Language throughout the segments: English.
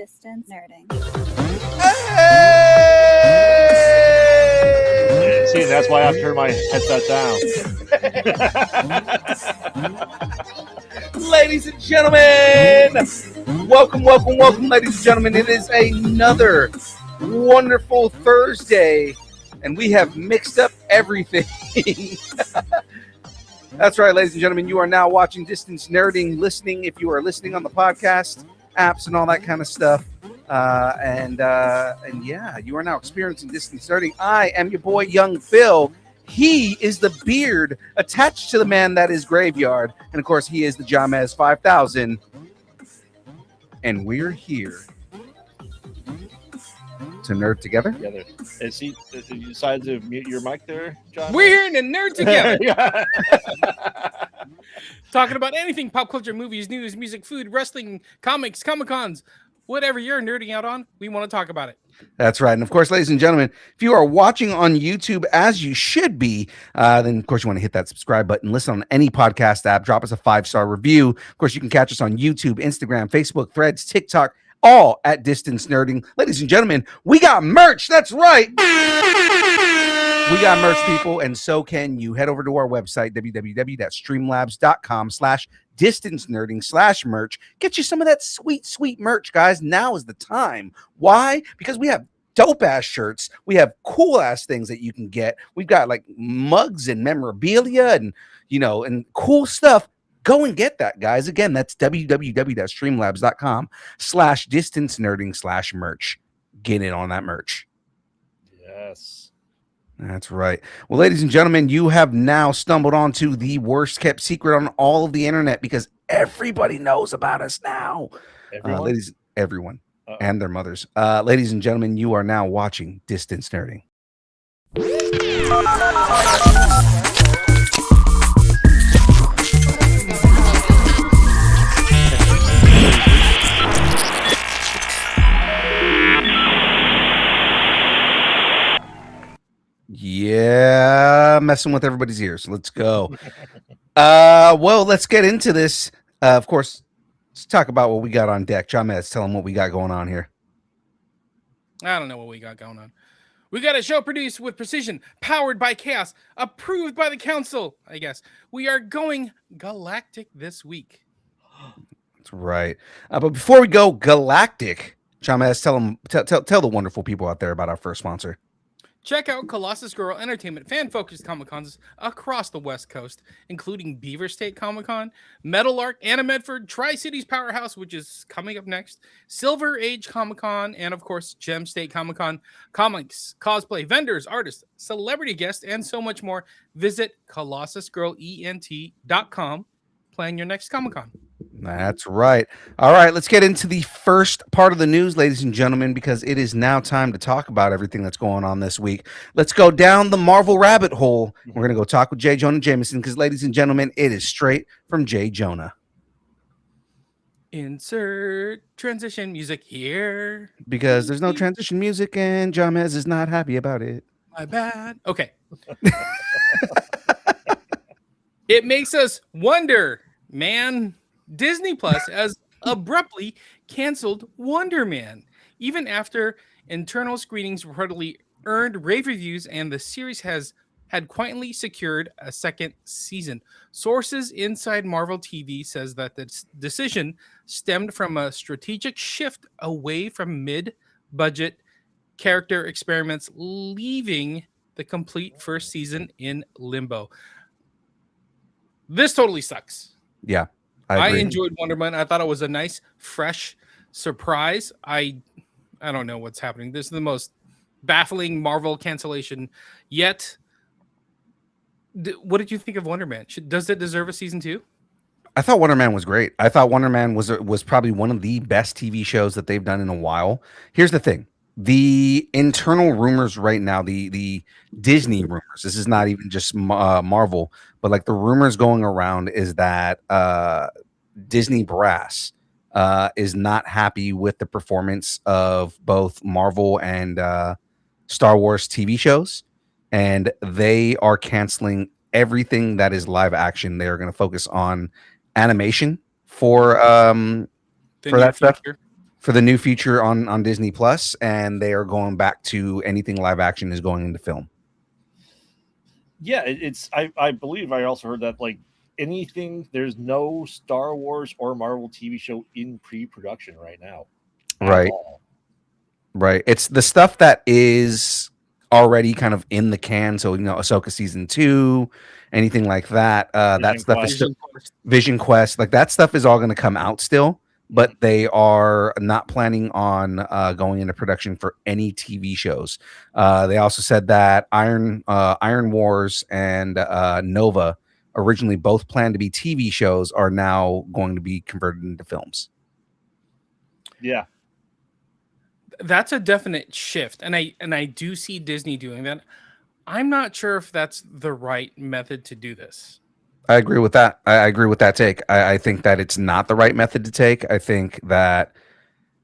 Distance Nerding. Hey! See, that's why I have to turn my headset down. Ladies and gentlemen, welcome, ladies and gentlemen. It is another wonderful Thursday, and we have mixed up everything. That's right, ladies and gentlemen. You are now watching Distance Nerding, listening if you are listening on the podcast apps and all that kind of stuff. And yeah, you are now experiencing Distance Nerding. I am your boy, Yung Phil. He is the beard attached to the man that is Graveyard. And of course, he is the Jahmez 5000. And we're here to nerd together. You decided to mute your mic there, John? We're here to nerd together. Talking about anything pop culture, movies, news, music, food, wrestling, comics, Comic-Cons, whatever you're nerding out on, we want to talk about it. That's right. And of course, ladies and gentlemen, if you are watching on YouTube, as you should be, then of course you want to hit that subscribe button, listen on any podcast app, drop us a 5-star review. Of course, you can catch us on YouTube, Instagram, Facebook, Threads, TikTok, all at Distance Nerding. Ladies and gentlemen, we got merch. That's right. We got merch, people, and so can you. Head over to our website, www.streamlabs.com/distance-nerding/merch. Get you some of that sweet, sweet merch, guys. Now is the time. Why? Because we have dope-ass shirts. We have cool-ass things that you can get. We've got, like, mugs and memorabilia and, and cool stuff. Go and get that, guys. Again, that's www.streamlabs.com/distance-nerding/merch. Get in on that merch. Yes. That's right. Well, ladies and gentlemen, you have now stumbled onto the worst kept secret on all of the internet because everybody knows about us now. Everyone and their mothers. Ladies and gentlemen, you are now watching Distance Nerding. Yeah, messing with everybody's ears. Let's go. Well, let's get into this. Of course, let's talk about what we got on deck. Jahmez, tell them what we got going on here. I don't know what we got going on. We got a show produced with precision, powered by chaos, approved by the council, I guess. We are going galactic this week. That's right. But before we go galactic, Jahmez, tell the wonderful people out there about our first sponsor. Check out Colossus Girl Entertainment fan-focused Comic-Cons across the West Coast, including Beaver State Comic-Con, Metal Arc, Anna Medford, Tri-Cities Powerhouse, which is coming up next, Silver Age Comic-Con, and of course, Gem State Comic-Con. Comics, cosplay, vendors, artists, celebrity guests, and so much more. Visit ColossusGirlENT.com. Plan your next Comic-Con. That's right. All right, let's get into the first part of the news, ladies and gentlemen, because it is now time to talk about everything that's going on this week. Let's go down the Marvel rabbit hole. We're going to go talk with J. Jonah Jameson because, ladies and gentlemen, it is straight from J. Jonah. Insert transition music here. Because there's no transition music and Jahmez is not happy about it. My bad. Okay. It makes us wonder, man. Disney Plus has abruptly canceled Wonder Man, even after internal screenings reportedly earned rave reviews and the series had quietly secured a second season. Sources inside Marvel TV says that the decision stemmed from a strategic shift away from mid-budget character experiments, leaving the complete first season in limbo. This totally sucks. Yeah. I enjoyed Wonder Man. I thought it was a nice, fresh surprise. I don't know what's happening. This is the most baffling Marvel cancellation yet. What did you think of Wonder Man? Does it deserve a season 2? I thought Wonder Man was great. I thought Wonder Man was probably one of the best TV shows that they've done in a while. Here's the thing. The internal rumors right now, the Disney rumors, this is not even just Marvel, but like the rumors going around is that Disney brass is not happy with the performance of both Marvel and Star Wars TV shows, and they are canceling everything that is live action. They are going to focus on animation for that stuff. for the new feature on Disney Plus, and they are going back to anything live action is going into film. Yeah, I believe I also heard that like anything, there's no Star Wars or Marvel TV show in pre-production right now. Right. Right. It's the stuff that is already kind of in the can. So, Ahsoka season 2, anything like that. That stuff is still Vision Quest. Like that stuff is all going to come out still, but they are not planning on going into production for any TV shows. They also said that Iron Wars and Nova, originally both planned to be TV shows, are now going to be converted into films. Yeah. That's a definite shift, and I do see Disney doing that. I'm not sure if that's the right method to do this. I agree with that. I agree with that take. I think that it's not the right method to take. I think that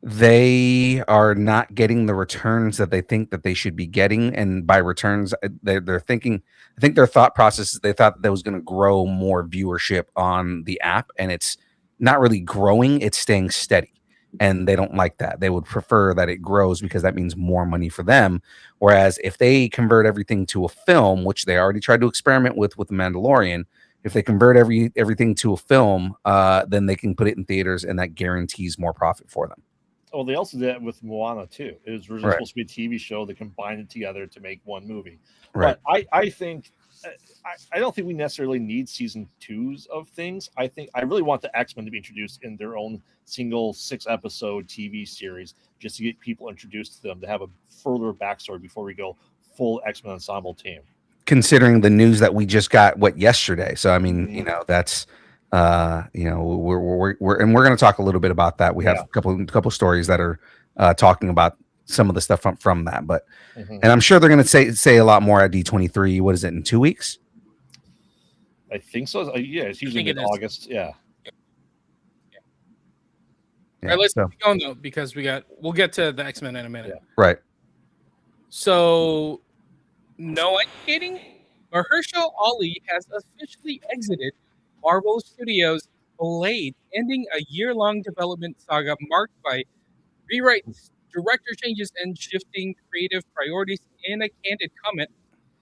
they are not getting the returns that they think that they should be getting, and by returns, they're thinking. I think their thought process is they thought that was going to grow more viewership on the app, and it's not really growing. It's staying steady. And they don't like that. They would prefer that it grows because that means more money for them. Whereas if they convert everything to a film, which they already tried to experiment with The Mandalorian, if they convert everything to a film, then they can put it in theaters, and that guarantees more profit for them. Well, they also did that with Moana too. It was originally supposed to be a TV show. They combined it together to make one movie. Right. But I think I don't think we necessarily need season 2s of things. I really want the X-Men to be introduced in their own single 6-episode TV series, just to get people introduced to them, to have a further backstory before we go full X-Men ensemble team. Considering the news that we just got yesterday, so I mean, that's we're and we're going to talk a little bit about that. We have a couple stories that are talking about some of the stuff from that, but and I'm sure they're going to say a lot more at D23. What is it, in 2 weeks? I think so. Yeah, it's usually in August. Yeah. All right, let's keep going though, because we'll get to the X-Men in a minute. Yeah. Right. So, no educating, Mahershala Ali has officially exited Marvel Studios' Blade, ending a year-long development saga marked by rewrites, director changes, and shifting creative priorities. In a candid comment,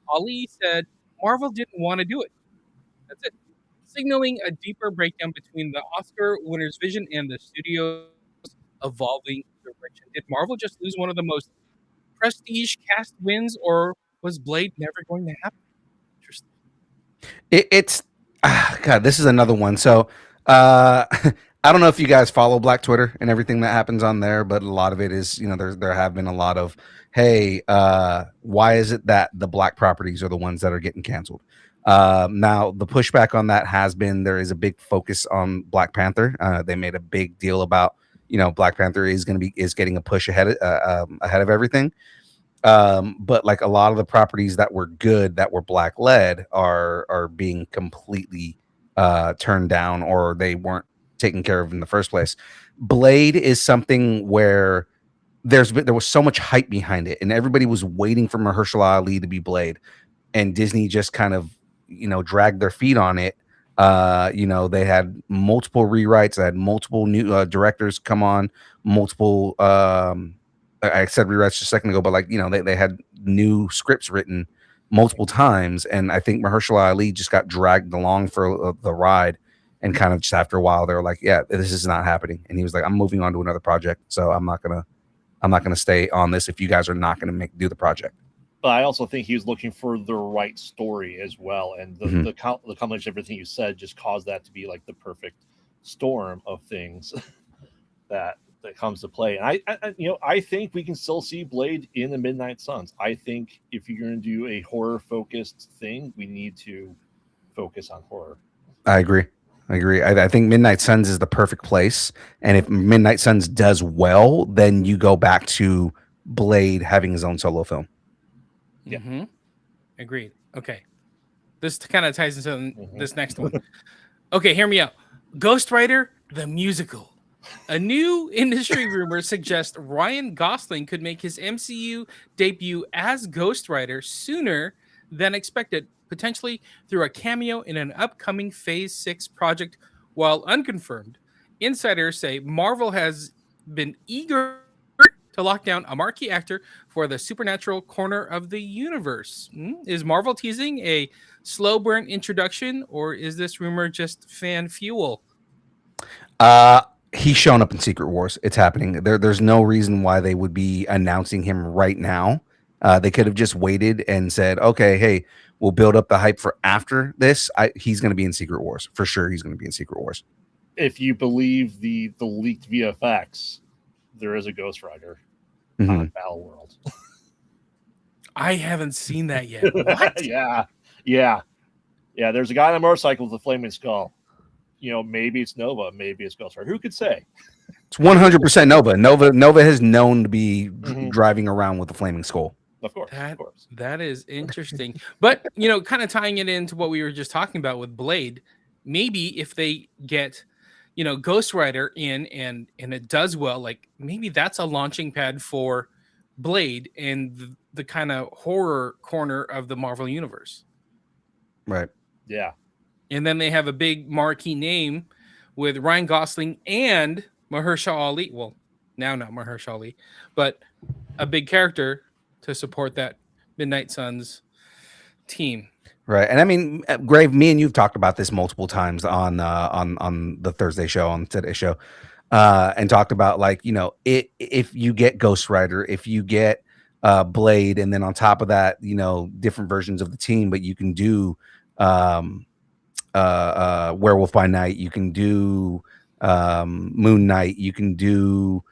Ali said Marvel didn't want to do it. That's it. Signaling a deeper breakdown between the Oscar winner's vision and the studio's evolving direction. Did Marvel just lose one of the most prestige cast wins, or was Blade never going to happen? Interesting. It's God, this is another one. So I don't know if you guys follow Black Twitter and everything that happens on there, but a lot of it is, there have been a lot of, hey, why is it that the Black properties are the ones that are getting canceled? Now the pushback on that has been, there is a big focus on Black Panther. They made a big deal about, Black Panther is getting a push ahead of everything. But like a lot of the properties that were good, that were Black led, are being completely turned down, or they weren't taken care of in the first place. Blade is something where there was so much hype behind it, and everybody was waiting for Mahershala Ali to be Blade, and Disney just kind of dragged their feet on it. They had multiple rewrites, they had multiple new directors come on, multiple I said rewrites just a second ago, but they had new scripts written multiple times, and I think Mahershala Ali just got dragged along for the ride, and kind of just after a while they were like, yeah, this is not happening, and he was like, I'm moving on to another project, so I'm not gonna stay on this if you guys are not gonna do the project. But I also think he was looking for the right story as well, and the combination of everything you said just caused that to be like the perfect storm of things that comes to play. And I think we can still see Blade in the Midnight Suns. I think if you're going to do a horror focused thing, we need to focus on horror. I agree. I think Midnight Suns is the perfect place. And if Midnight Suns does well, then you go back to Blade having his own solo film. Yeah. Mm-hmm. Agreed. Okay. This kind of ties into this next one. Okay, hear me out. Ghost Rider, the musical. A new industry rumor suggests Ryan Gosling could make his MCU debut as Ghost Rider sooner than expected, potentially through a cameo in an upcoming Phase 6 project. While unconfirmed, insiders say Marvel has been eager to lock down a marquee actor for the supernatural corner of the universe. Is Marvel teasing a slow burn introduction, or is this rumor just fan fuel? He's shown up in Secret Wars. It's happening. There's no reason why they would be announcing him right now. They could have just waited and said, okay, hey, we'll build up the hype for after this. He's going to be in Secret Wars for sure. He's going to be in Secret Wars. If you believe the leaked VFX, there is a Ghost Rider on Battle World. I haven't seen that yet. What? Yeah. There's a guy on a motorcycle with a flaming skull. You know, maybe it's Nova, maybe it's Ghost Rider. Who could say? It's 100% Nova. Nova has known to be driving around with a flaming skull. Of course. That is interesting. But, you know, kind of tying it into what we were just talking about with Blade, maybe if they get, you know, Ghost Rider in and it does well, like maybe that's a launching pad for Blade and the kind of horror corner of the Marvel universe. Right. Yeah. And then they have a big marquee name with Ryan Gosling and Mahershala Ali. Well, now not Mahershala Ali, but a big character to support that Midnight Suns team. Right. And I mean, Grave, me and you've talked about this multiple times on the Thursday show, on today's show, and talked about, like, you know, if you get Ghost Rider, if you get Blade, and then on top of that, you know, different versions of the team, but you can do Werewolf by Night, you can do Moon Knight, you can do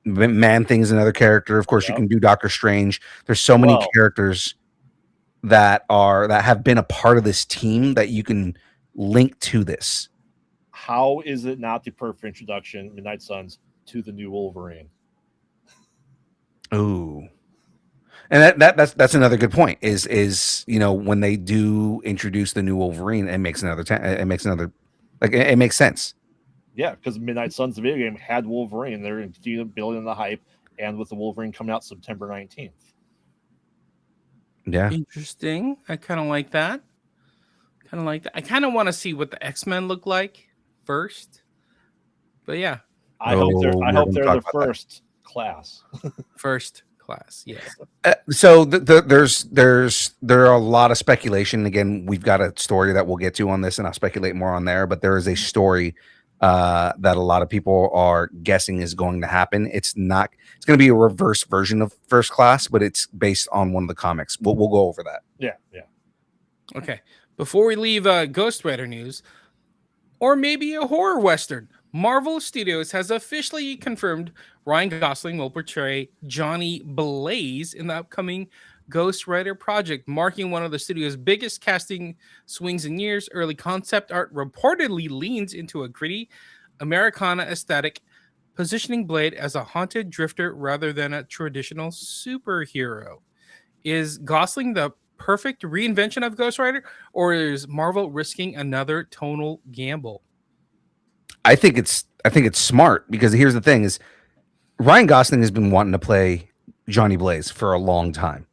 Man Thing's another character. Of course, you can do Doctor Strange. There's so many characters that have been a part of this team that you can link to this. How is it not the perfect introduction, Midnight Suns, to the new Wolverine? Ooh. And that's another good point. Is you know, when they do introduce the new Wolverine, it makes another like it makes sense. Yeah, because Midnight Suns, the video game, had Wolverine. They're building the hype, and with the Wolverine coming out September 19th. Yeah, interesting. I kind of like that. I kind of want to see what the X-Men look like first. But yeah, I hope they're the first class. First class, yes. So there are a lot of speculation. Again, we've got a story that we'll get to on this, and I'll speculate more on there. But there is a story that a lot of people are guessing is going to happen. It's going to be a reverse version of First Class, but it's based on one of the comics. We'll go over that. Yeah. Okay. Before we leave Ghost Rider news, or maybe a horror western, Marvel Studios has officially confirmed Ryan Gosling will portray Johnny Blaze in the upcoming Ghost Rider project, marking one of the studio's biggest casting swings in years. Early concept art reportedly leans into a gritty Americana aesthetic, positioning Blade as a haunted drifter rather than a traditional superhero. Is Gosling the perfect reinvention of Ghost Rider, or is Marvel risking another tonal gamble? I think it's smart, because here's the thing: is Ryan Gosling has been wanting to play Johnny Blaze for a long time.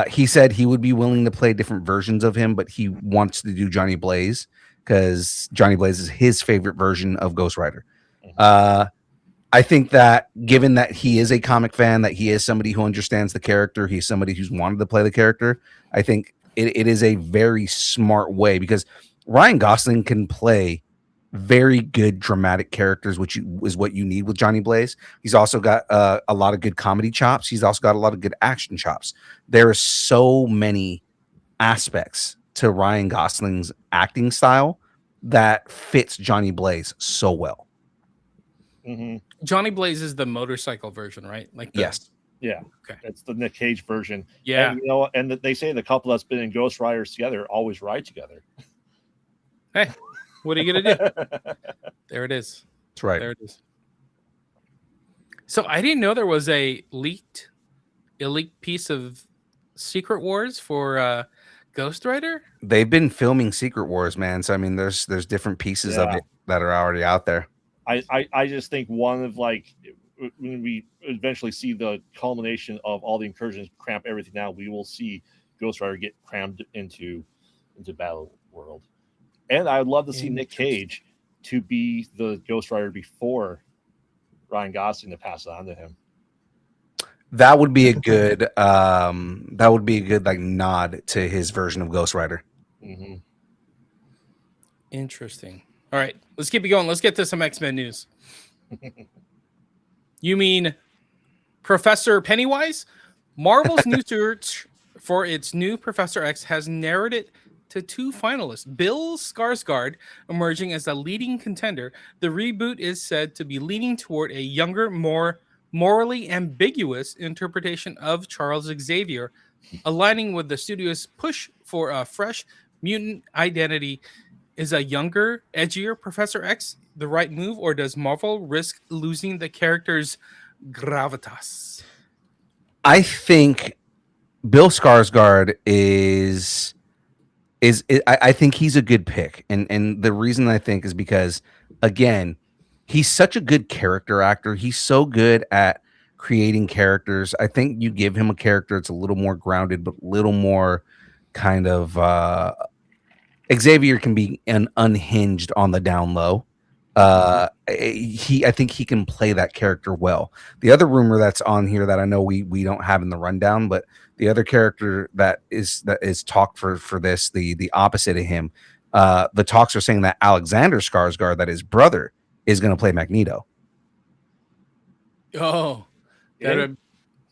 He said he would be willing to play different versions of him, but he wants to do Johnny Blaze because Johnny Blaze is his favorite version of Ghost Rider. I think that, given that he is a comic fan, that he is somebody who understands the character, he's somebody who's wanted to play the character, I think it is a very smart way, because Ryan Gosling can play very good dramatic characters, which is what you need with Johnny Blaze. He's also got a lot of good comedy chops. He's also got a lot of good action chops. There are so many aspects to Ryan Gosling's acting style that fits Johnny Blaze so well. Johnny Blaze is the motorcycle version, right? Yes. Yeah. Okay. It's the Nick Cage version. Yeah. And, you know, and they say the couple that's been in Ghost Riders together always ride together. Hey, what are you gonna do? There it is. That's right. There it is. So I didn't know there was a leaked piece of Secret Wars for Ghost Rider. They've been filming Secret Wars, man. So I mean, there's different pieces of it that are already out there. I just think one of, like, when we eventually see the culmination of all the incursions, cramp everything down, we will see Ghost Rider get crammed into Battle World. And I'd love to see Nick Cage to be the Ghost Rider before Ryan Gosling to pass it on to him. That would be a good like nod to his version of Ghost Rider. Mm-hmm. Interesting. All right, let's keep it going. Let's get to some X-Men news. You mean Professor Pennywise? Marvel's new search for its new Professor X has narrowed it to 2 finalists. Bill Skarsgård emerging as a leading contender. The reboot is said to be leaning toward a younger, more morally ambiguous interpretation of Charles Xavier, aligning with the studio's push for a fresh mutant identity. Is a younger, edgier Professor X the right move, or does Marvel risk losing the character's gravitas? I think Bill Skarsgård I think he's a good pick, and the reason I think is because, again, he's such a good character actor. He's so good at creating characters. I think you give him a character that's a little more grounded, but a little more kind of Xavier can be unhinged on the down low. I think he can play that character well. The other rumor that's on here that I know we don't have in the rundown, but the other character that is talked for this, the opposite of him, the talks are saying that Alexander Skarsgård, that his brother, is going to play Magneto. Oh, that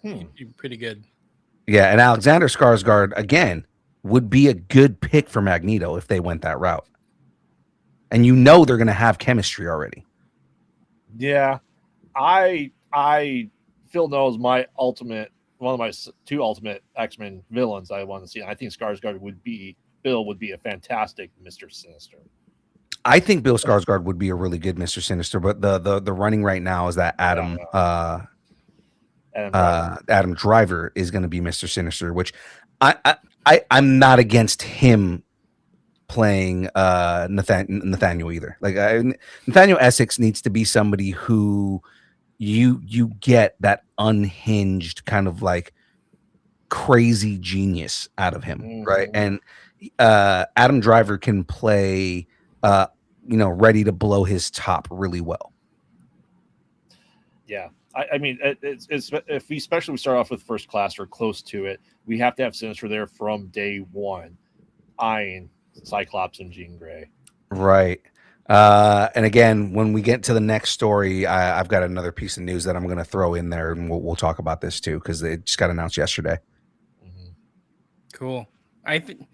would be pretty good. Yeah, and Alexander Skarsgård again would be a good pick for Magneto if they went that route. And you know they're going to have chemistry already. Yeah, Phil knows one of my 2 ultimate X-Men villains I want to see. And I think Skarsgård would be a fantastic Mr. Sinister. I think Bill Skarsgård would be a really good Mr. Sinister, but the running right now is that Adam Driver is going to be Mr. Sinister, which I'm not against him playing Nathaniel either. Like Nathaniel Essex needs to be somebody who you get that unhinged kind of like crazy genius out of him, right? And Adam Driver can play ready to blow his top really well. Yeah. I mean, it's if we especially start off with First Class or close to it, we have to have Sinister there from day one, eyeing Cyclops and Jean Grey. Right. And again, when we get to the next story, I've got another piece of news that I'm going to throw in there, and we'll talk about this too, because it just got announced yesterday. Mm-hmm. Cool. I think,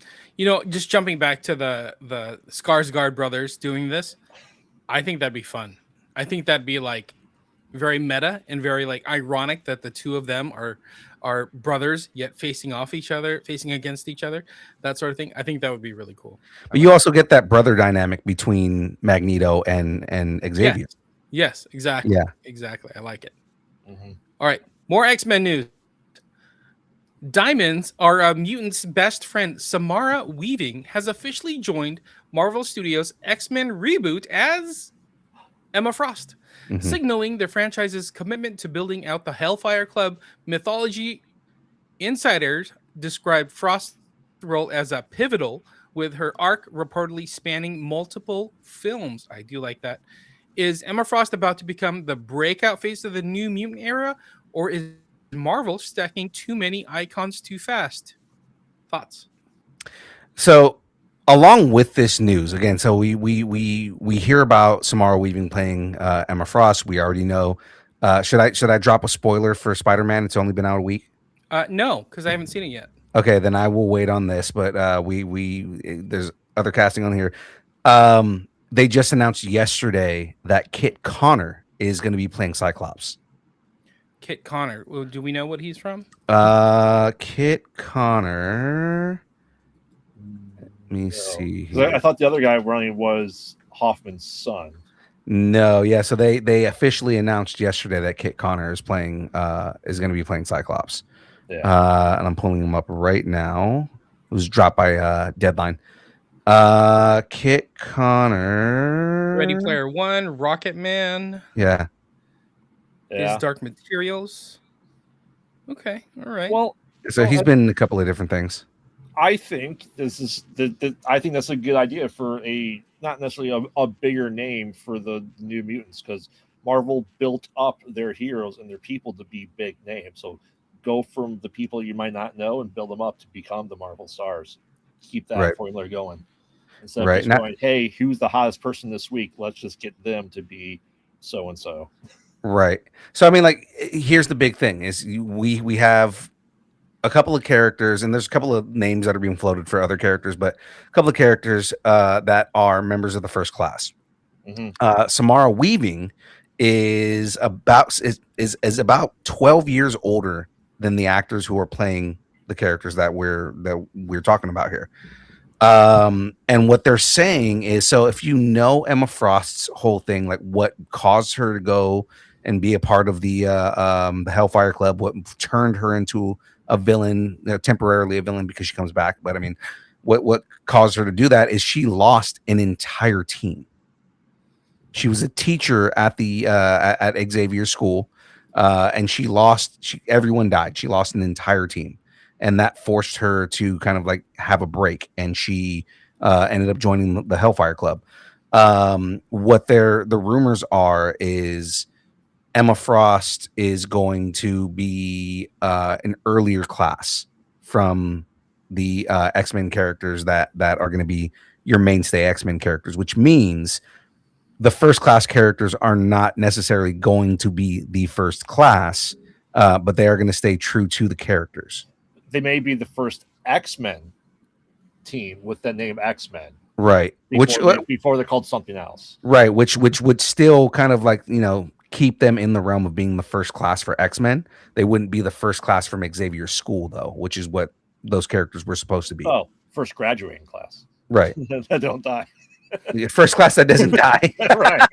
just jumping back to the Skarsgård brothers doing this, I think that'd be fun. I think that'd be like very meta and very like ironic that the 2 of them are brothers yet facing against each other, that sort of thing. I think that would be really cool. But you also get that brother dynamic between Magneto and Xavier. Yes, exactly. Yeah, exactly. I like it. Mm-hmm. All right, more X-Men news. Diamonds, our mutant's best friend, Samara Weaving, has officially joined Marvel Studios' X-Men reboot as Emma Frost, signaling the franchise's commitment to building out the Hellfire Club mythology. Insiders describe Frost's role as a pivotal, with her arc reportedly spanning multiple films. I do like that. Is Emma Frost about to become the breakout face of the New Mutant era, or is Marvel stacking too many icons too fast? Thoughts? So, along with this news, again, so we hear about Samara Weaving playing Emma Frost. We already know. Should I drop a spoiler for Spider-Man? It's only been out a week. No, because I haven't seen it yet. Okay, then I will wait on this. But there's other casting on here. They just announced yesterday that Kit Connor is going to be playing Cyclops. Kit Connor. Well, do we know what he's from? Kit Connor. Let me see here. I thought the other guy running was Hoffman's son. No, yeah. So they officially announced yesterday that Kit Connor is going to be playing Cyclops. Yeah. And I'm pulling him up right now. It was dropped by Deadline. Kit Connor. Ready Player One, Rocket Man. Yeah. His Dark Materials. Okay, all right. Well, so he's been in a couple of different things. I think this is I think that's a good idea for not necessarily a bigger name for the New Mutants, because Marvel built up their heroes and their people to be big names. So go from the people you might not know and build them up to become the Marvel stars. Keep that formula going. Instead of just going, hey, who's the hottest person this week? Let's just get them to be so and so. Right. So I mean, like, here's the big thing: is we have a couple of characters, and there's a couple of names that are being floated for other characters, but a couple of characters that are members of the First Class. Samara Weaving is about 12 years older than the actors who are playing the characters that we're talking about here. And what they're saying is, so if you know Emma Frost's whole thing, like what caused her to go and be a part of the Hellfire Club, what turned her into a villain, temporarily a villain because she comes back. But I mean, what caused her to do that is she lost an entire team. She was a teacher at the at Xavier's school, and everyone died. She lost an entire team, and that forced her to kind of like have a break, and she ended up joining the Hellfire Club. What the rumors are is Emma Frost is going to be an earlier class from the X-Men characters that are going to be your mainstay X-Men characters, which means the First Class characters are not necessarily going to be the First Class, but they are going to stay true to the characters. They may be the first X-Men team with the name X-Men. Right. Before they're called something else. Right. Which would still kind of like, keep them in the realm of being the First Class for X-Men. They wouldn't be the First Class from Xavier's school, though, which is what those characters were supposed to be. Oh, first graduating class. Right. That don't die. First Class that doesn't die. Right.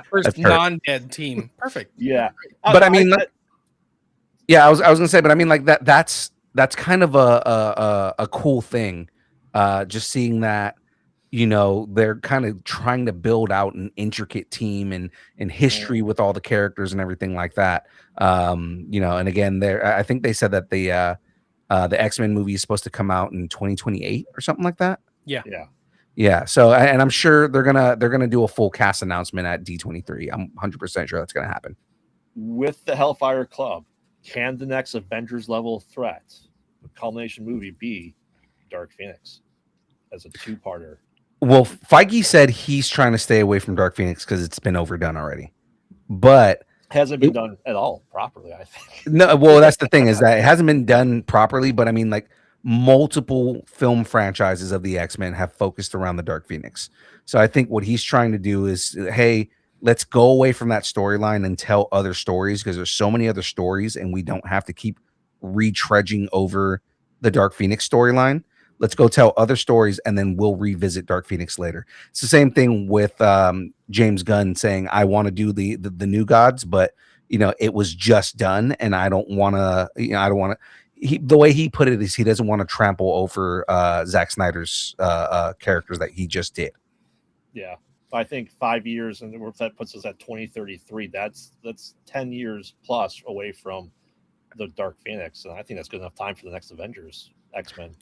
First non-dead team. Perfect. Yeah. But I mean, I was gonna say, but I mean, like that's kind of a cool thing. Just seeing that, they're kind of trying to build out an intricate team and history with all the characters and everything like that. And again, I think they said that the X-Men movie is supposed to come out in 2028 or something like that. Yeah. Yeah. So, and I'm sure they're gonna do a full cast announcement at D23. I'm 100% sure that's gonna happen. With the Hellfire Club, can the next Avengers level threat, the culmination movie, be Dark Phoenix as a two-parter? Well, Feige said he's trying to stay away from Dark Phoenix because it's been overdone already. But hasn't been done at all properly, I think. No, well, that's the thing, is that it hasn't been done properly. But I mean, like, multiple film franchises of the X-Men have focused around the Dark Phoenix. So I think what he's trying to do is, hey, let's go away from that storyline and tell other stories, because there's so many other stories and we don't have to keep retreading over the Dark Phoenix storyline. Let's go tell other stories and then we'll revisit Dark Phoenix later. It's the same thing with James Gunn saying, I want to do the New Gods, but it was just done and I don't want to, the way he put it is he doesn't want to trample over Zack Snyder's characters that he just did. Yeah. I think 5 years, and that puts us at 2033. That's 10 years plus away from the Dark Phoenix, and I think that's good enough time for the next Avengers, X-Men.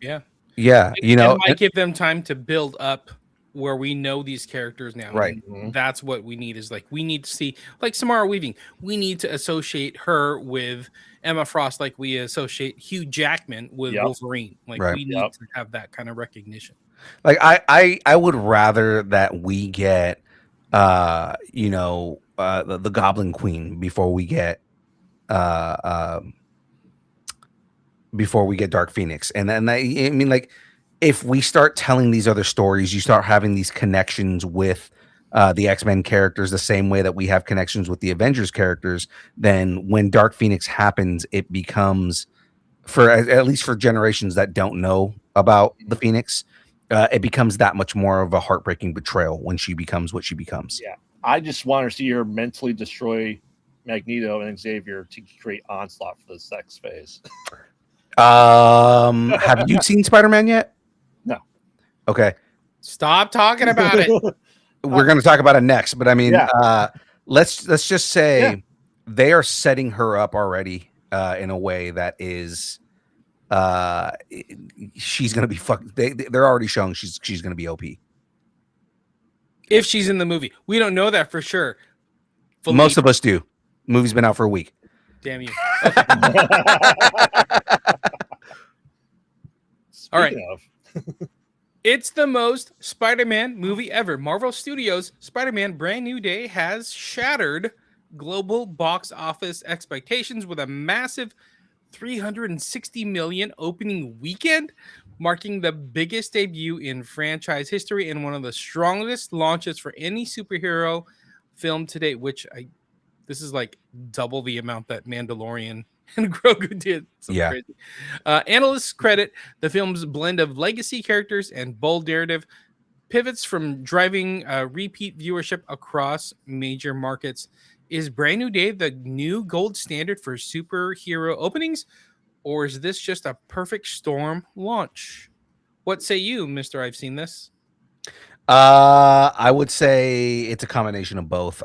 Yeah, it might give them time to build up where we know these characters now. Right. That's what we need, is like, we need to see, like Samara Weaving, we need to associate her with Emma Frost like we associate Hugh Jackman with Wolverine. Like, we need to have that kind of recognition. Like, I would rather that we get the Goblin Queen before we get Dark Phoenix. And then I mean, like, if we start telling these other stories, you start having these connections with the X-Men characters the same way that we have connections with the Avengers characters, then when Dark Phoenix happens, it becomes, for at least for generations that don't know about the Phoenix, it becomes that much more of a heartbreaking betrayal when she becomes what she becomes. Yeah. I just want to see her mentally destroy Magneto and Xavier to create Onslaught for this next phase. Have you seen Spider-Man yet? No. Okay. Stop talking about it. We're going to talk about it next, but I mean, let's just say they are setting her up already in a way that is she's going to be fucked. They're already showing she's going to be OP. If she's in the movie. We don't know that for sure. Most of us do. Movie's been out for a week. Damn you. Speaking All right. of, It's the most Spider-Man movie ever. Marvel Studios' Spider-Man Brand New Day has shattered global box office expectations with a massive 360 million opening weekend, marking the biggest debut in franchise history and one of the strongest launches for any superhero film to date, this is like double the amount that Mandalorian and Grogu did. Something Yeah. crazy. Analysts credit the film's blend of legacy characters and bold narrative pivots from driving repeat viewership across major markets. Is Brand New Day the new gold standard for superhero openings, or is this just a perfect storm launch? What say you, Mr. I've seen this? I would say it's a combination of both.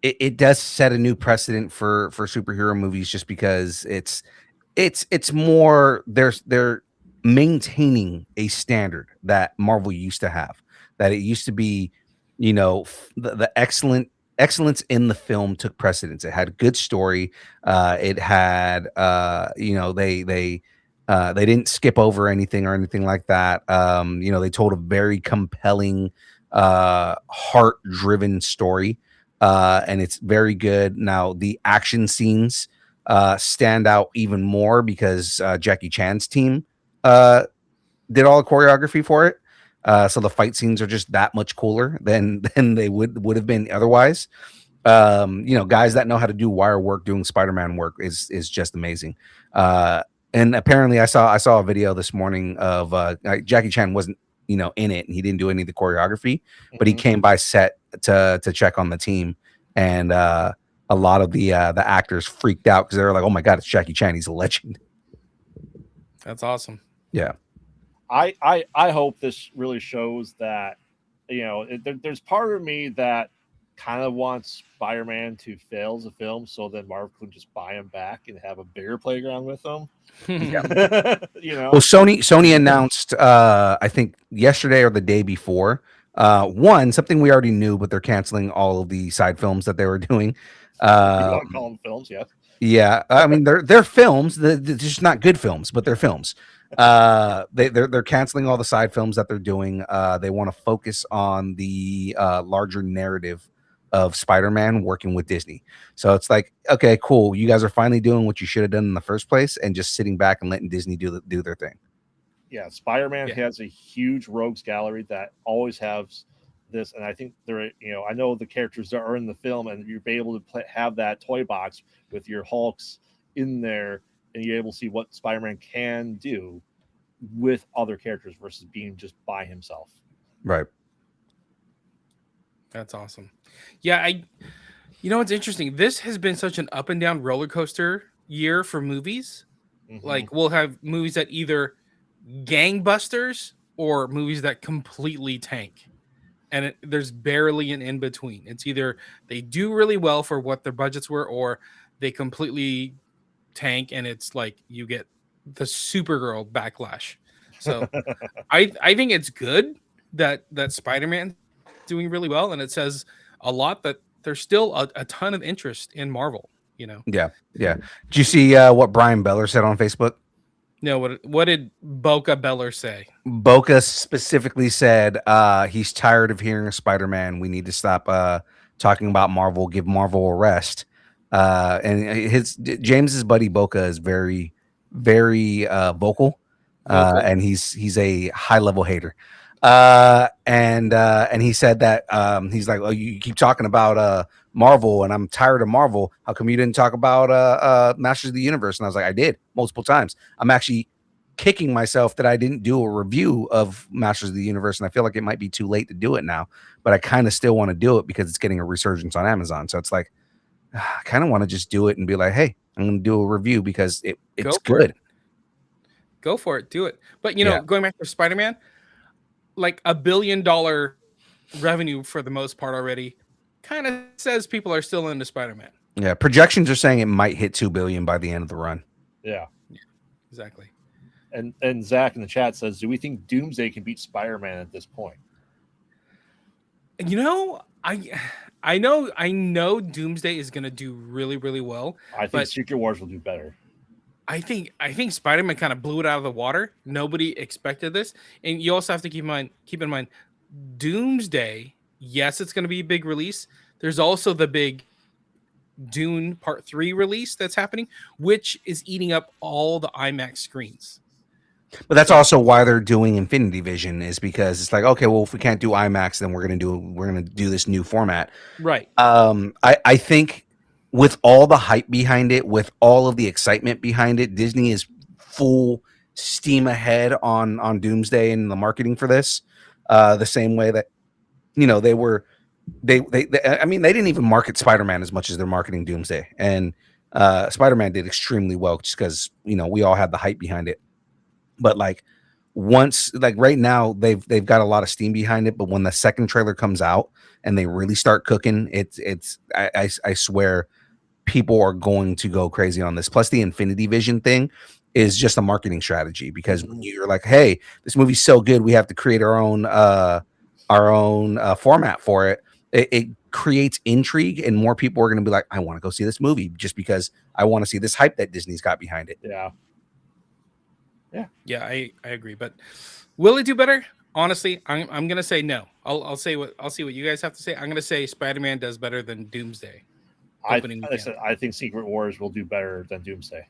It does set a new precedent for superhero movies just because it's more they're maintaining a standard that Marvel used to have, that it used to be, the excellence in the film took precedence. It had a good story. It had they didn't skip over anything or anything like that. They told a very compelling heart driven story. And it's very good. Now the action scenes stand out even more because Jackie Chan's team did all the choreography for it. So the fight scenes are just that much cooler than they would have been otherwise. Guys that know how to do wire work doing Spider-Man work is just amazing. And apparently I saw a video this morning of Jackie Chan wasn't in it, and he didn't do any of the choreography, but he came by set to check on the team, and a lot of the actors freaked out because they were like, "Oh my god, it's Jackie Chan! He's a legend." That's awesome. Yeah, I hope this really shows that there's part of me that kind of wants Spider-Man to fail as a film, so then Marvel can just buy him back and have a bigger playground with him. Well, Sony announced I think yesterday or the day before something we already knew, but they're canceling all of the side films that they were doing. You want to call them films? Yeah, I mean they're films. They're just not good films, but they're films. They're canceling all the side films that they're doing. They want to focus on the larger narrative of Spider-Man working with Disney. So it's like, okay, cool. You guys are finally doing what you should have done in the first place, and just sitting back and letting Disney do their thing. Yeah, Spider-Man has a huge rogues gallery that always has this, and I think I know the characters that are in the film, and you'll be able to have that toy box with your Hulks in there, and you're able to see what Spider-Man can do with other characters versus being just by himself. Right. That's awesome. Yeah, it's interesting. This has been such an up and down roller coaster year for movies. Mm-hmm. Like, we'll have movies that either gangbusters or movies that completely tank. And there's barely an in between. It's either they do really well for what their budgets were, or they completely tank, and it's like you get the Supergirl backlash. So I think it's good that Spider-Man doing really well, and it says a lot that there's still a ton of interest in Marvel. Yeah. Did you see what Brian Beller said on Facebook? No, what did Boca Beller say? Boca specifically said he's tired of hearing Spider-Man. We need to stop talking about Marvel. Give Marvel a rest. And James's buddy Boca is very, very vocal, and he's a high level hater. And he said that he's like, "Oh, you keep talking about Marvel, and I'm tired of Marvel. How come you didn't talk about Masters of the Universe?" And I was like, "I did multiple times. I'm actually kicking myself that I didn't do a review of Masters of the Universe, and I feel like it might be too late to do it now, but I kind of still want to do it because it's getting a resurgence on Amazon. So it's like, I kind of want to just do it and be like, hey, I'm going to do a review because it's good. Go for it. Do it. But, going back to Spider-Man, like $1 billion revenue for the most part already kind of says people are still into Spider-Man. Yeah. Projections are saying it might hit 2 billion by the end of the run. Yeah. Exactly. And Zach in the chat says, do we think Doomsday can beat Spider-Man at this point? You know, I know Doomsday is gonna do really, really well. I think But Secret Wars will do better. I think Spider-Man kind of blew it out of the water. Nobody expected this. And you also have to keep in mind Doomsday, yes, it's gonna be a big release. There's also the big Dune Part 3 release that's happening, which is eating up all the IMAX screens. But that's also why they're doing Infinity Vision, is because it's like, okay, well, if we can't do IMAX, then we're gonna do this new format. Right. I think with all the hype behind it, with all of the excitement behind it, Disney is full steam ahead on Doomsday and the marketing for this. The same way that they were. I mean, they didn't even market Spider-Man as much as they're marketing Doomsday, and Spider-Man did extremely well just because we all had the hype behind it. But right now they've got a lot of steam behind it. But when the second trailer comes out and they really start cooking, I swear people are going to go crazy on this. Plus the Infinity Vision thing is just a marketing strategy, because when you're like, hey, this movie's so good, we have to create our own format for it. It creates intrigue, and more people are going to be like, I want to go see this movie just because I want to see this hype that Disney's got behind it. Yeah, I agree. But will it do better? Honestly, I'm gonna say no. I'll see what you guys have to say. I'm gonna say Spider-Man does better than Doomsday. I think Secret Wars will do better than Doomsday.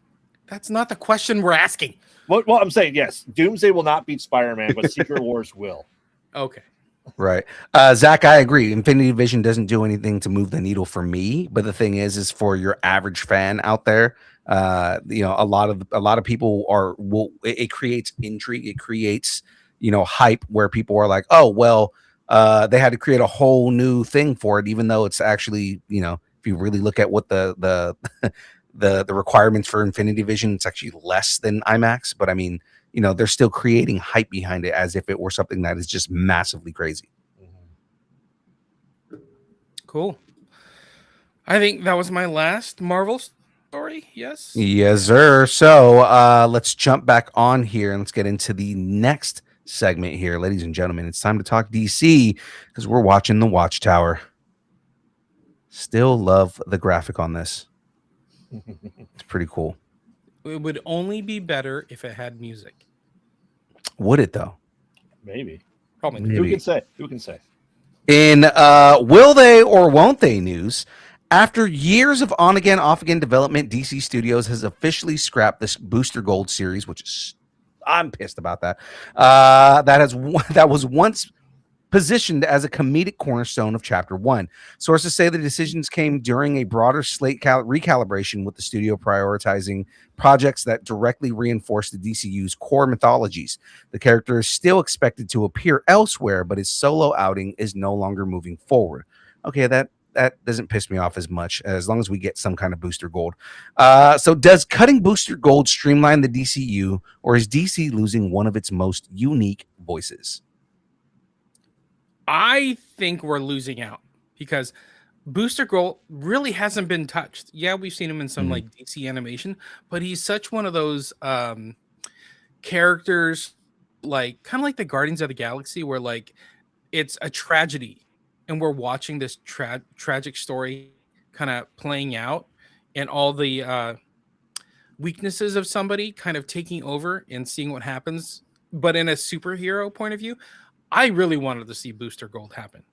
That's not the question we're asking. Well, I'm saying yes, Doomsday will not beat Spider-Man, but Secret Wars will. Okay. Right. Zach, I agree. Infinity Vision doesn't do anything to move the needle for me, but the thing is for your average fan out there, a lot of people it creates intrigue. It creates, hype where people are like, oh, well, they had to create a whole new thing for it, even though it's actually, if you really look at what the the requirements for Infinity Vision, it's actually less than IMAX. But I mean, they're still creating hype behind it as if it were something that is just massively crazy. Cool. I think that was my last Marvel story. Yes. Yes, sir. So let's jump back on here and let's get into the next segment here. Ladies and gentlemen, it's time to talk DC because we're watching The Watchtower. Still love the graphic on this. It's pretty cool. It would only be better if it had music. Would it though? Maybe. Probably. Maybe. Who can say? In will they or won't they news, after years of on again, off again development, DC Studios has officially scrapped this Booster Gold series, which is I'm pissed about that. That was once positioned as a comedic cornerstone of Chapter 1. Sources say the decisions came during a broader slate recalibration, with the studio prioritizing projects that directly reinforce the DCU's core mythologies. The character is still expected to appear elsewhere, but his solo outing is no longer moving forward. Okay, that doesn't piss me off as much, as long as we get some kind of Booster Gold. So does cutting Booster Gold streamline the DCU, or is DC losing one of its most unique voices? I think we're losing out because Booster Gold really hasn't been touched. Yeah, we've seen him in some like DC animation, but he's such one of those characters, like kind of like the Guardians of the Galaxy, where like it's a tragedy and we're watching this tragic story kind of playing out, and all the weaknesses of somebody kind of taking over and seeing what happens, but in a superhero point of view. I really wanted to see Booster Gold happen.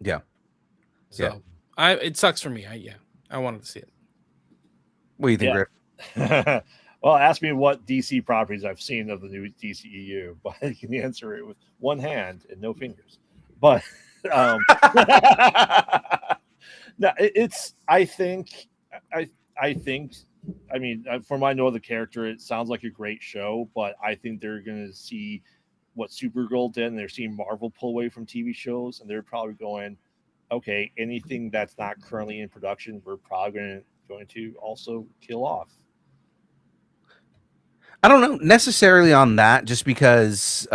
Yeah. So it sucks for me. I wanted to see it. What do you think, Griff? Well, ask me what DC properties I've seen of the new DCEU, but I can answer it with one hand and no fingers. But no, I think, I mean, from I know the character, it sounds like a great show, but I think they're going to see what Supergirl did, and they're seeing Marvel pull away from TV shows, and they're probably going, okay, anything that's not currently in production, we're probably going to also kill off. I don't know necessarily on that, just because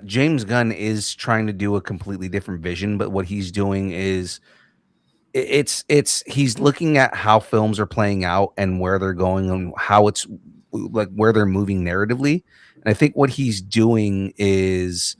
James Gunn is trying to do a completely different vision, but what he's doing is he's looking at how films are playing out and where they're going and how it's like where they're moving narratively. And I think what he's doing is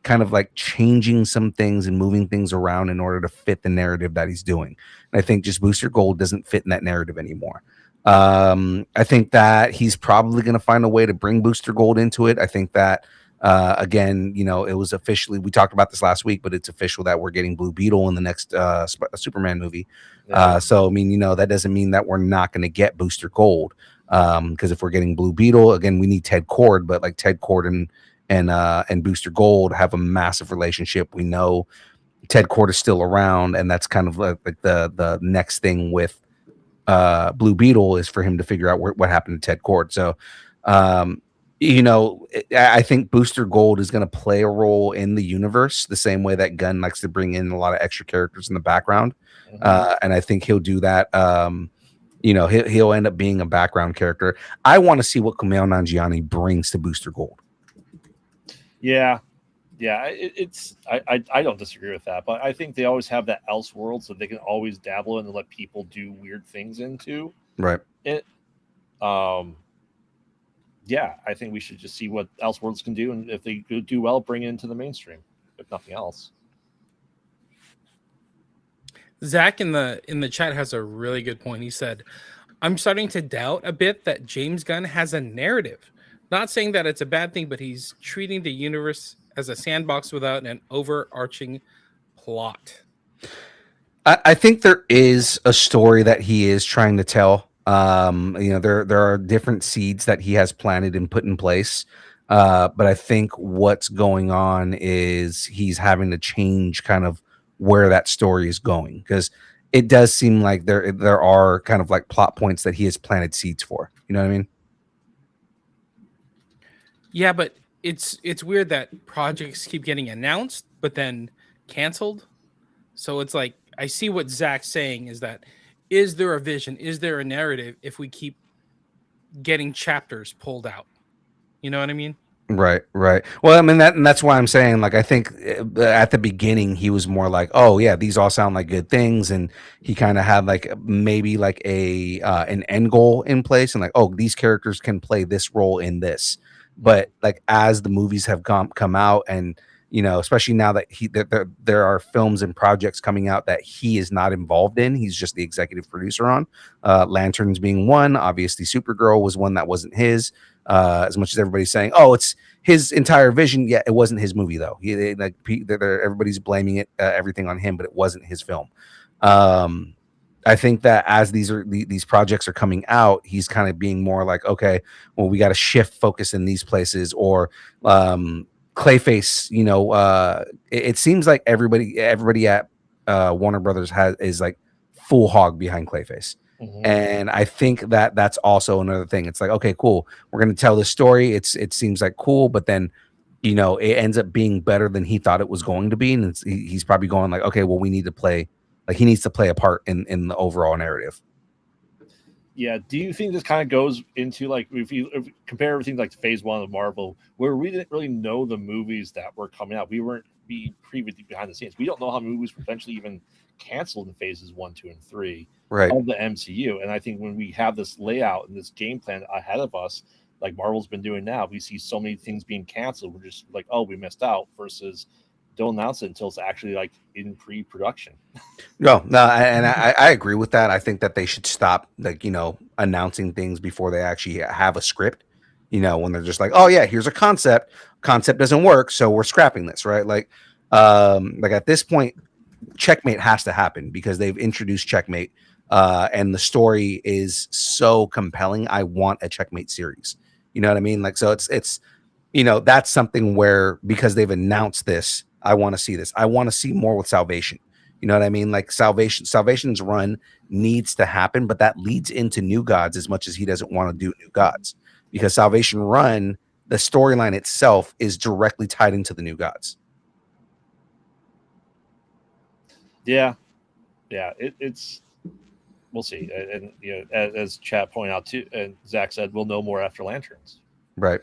kind of like changing some things and moving things around in order to fit the narrative that he's doing. And I think just Booster Gold doesn't fit in that narrative anymore. I think that he's probably going to find a way to bring Booster Gold into it. I think that, again, you know, it was officially, we talked about this last week, but it's official that we're getting Blue Beetle in the next Superman movie. So, I mean, you know, that doesn't mean that we're not going to get Booster Gold. Because if we're getting Blue Beetle, again, we need Ted Kord, but like Ted Kord and Booster Gold have a massive relationship. We know Ted Kord is still around, and that's kind of like the next thing with Blue Beetle is for him to figure out what happened to Ted Kord. So, you know, I think Booster Gold is going to play a role in the universe the same way that Gunn likes to bring in a lot of extra characters in the background. And I think he'll do that. You know, he'll end up being a background character. I want to see what Kumail Nanjiani brings to Booster Gold. Yeah. I don't disagree with that, but I think they always have that else world, so they can always dabble in and let people do weird things into it. Yeah, I think we should just see what Elseworlds can do, and if they do well, bring it into the mainstream, if nothing else. Zach in the chat has a really good point. He said, I'm starting to doubt a bit that James Gunn has a narrative. Not saying that it's a bad thing, but he's treating the universe as a sandbox without an overarching plot. I think there is a story that he is trying to tell. You know, there are different seeds that he has planted and put in place. But I think what's going on is he's having to change kind of where that story is going, because it does seem like there are kind of like plot points that he has planted seeds for. You know what I mean? Yeah, but it's weird that projects keep getting announced but then canceled. So it's like, I see what Zach's saying is that, is there a vision? Is there a narrative if we keep getting chapters pulled out? You know what I mean? Right. Well, I mean, that's why I'm saying, like, I think at the beginning he was more like, oh yeah, these all sound like good things, and he kind of had like maybe like an end goal in place, and like, oh, these characters can play this role in this. But like as the movies have come out, and you know, especially now that there are films and projects coming out that he is not involved in, he's just the executive producer on. Lanterns being one, obviously Supergirl was one that wasn't his. As much as everybody's saying, oh, it's his entire vision. Yeah, it wasn't his movie though. Everybody's blaming it, everything on him, but it wasn't his film. I think that as these projects are coming out, he's kind of being more like, okay, well, we got to shift focus in these places, or Clayface. You know, it seems like everybody at Warner Brothers is like full hog behind Clayface. And I think that that's also another thing. It's like, okay, cool, we're going to tell this story. It seems like cool, but then, you know, it ends up being better than he thought it was going to be. And he's probably going like, okay, well, we need to play, like he needs to play a part in the overall narrative. Yeah. Do you think this kind of goes into like, if you compare everything like phase one of Marvel, where we didn't really know the movies that were coming out, we weren't privy behind the scenes. We don't know how movies were eventually even canceled in phases 1, 2, and 3 of the MCU. And I think when we have this layout and this game plan ahead of us, like Marvel's been doing now, we see so many things being canceled. We're just like, oh, we missed out, versus don't announce it until it's actually like in pre-production. No, and I agree with that. I think that they should stop, like, you know, announcing things before they actually have a script. You know, when they're just like, oh yeah, here's a concept doesn't work, so we're scrapping this, right? Like at this point, Checkmate has to happen because they've introduced Checkmate, and the story is so compelling. I want a Checkmate series. You know what I mean? Like, so it's you know, that's something where, because they've announced this, I want to see this. I want to see more with Salvation. You know what I mean? Like Salvation's run needs to happen, but that leads into New Gods as much as he doesn't want to do New Gods, because Salvation run, the storyline itself is directly tied into the New Gods. Yeah. It's we'll see, and you know, as chat pointed out too, and Zach said, we'll know more after Lanterns. Right.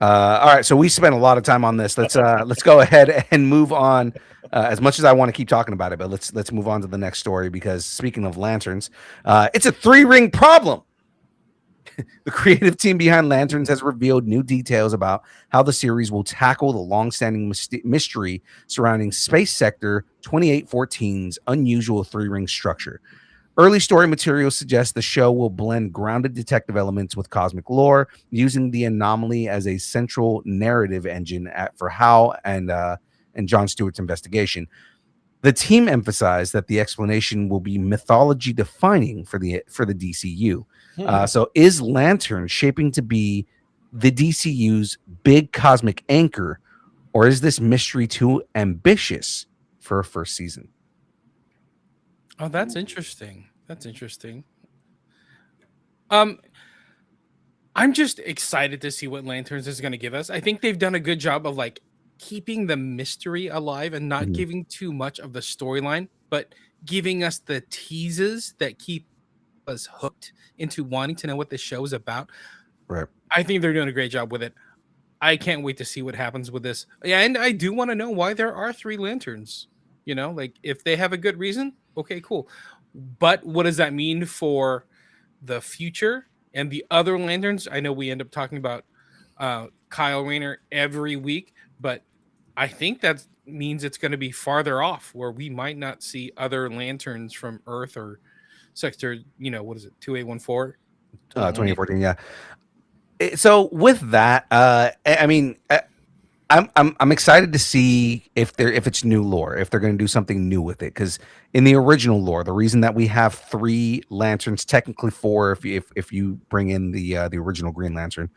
All right, so we spent a lot of time on this. Let's go ahead and move on. As much as I want to keep talking about it, but let's move on to the next story, because speaking of Lanterns, it's a 3-ring problem. The creative team behind Lanterns has revealed new details about how the series will tackle the long-standing mystery surrounding Space Sector 2814's unusual three-ring structure. Early story material suggests the show will blend grounded detective elements with cosmic lore, using the anomaly as a central narrative engine for Hal and John Stewart's investigation. The team emphasized that the explanation will be mythology defining for the DCU. So is Lantern shaping to be the DCU's big cosmic anchor, or is this mystery too ambitious for a first season? Oh, that's interesting. That's interesting. I'm just excited to see what Lanterns is going to give us. I think they've done a good job of like keeping the mystery alive and not giving too much of the storyline, but giving us the teases that keep us hooked into wanting to know what the show is about. Right. I think they're doing a great job with it. I can't wait to see what happens with this. Yeah, and I do want to know why there are 3 lanterns. You know, like if they have a good reason, okay, cool. But what does that mean for the future and the other lanterns? I know we end up talking about Kyle Rayner every week, but I think that means it's going to be farther off where we might not see other lanterns from Earth or Sector, you know, what is it, 2814? 2014, yeah. So with that, I mean, I'm excited to see if it's new lore, if they're going to do something new with it. Because in the original lore, the reason that we have 3 lanterns, technically 4 if you bring in the original Green Lantern,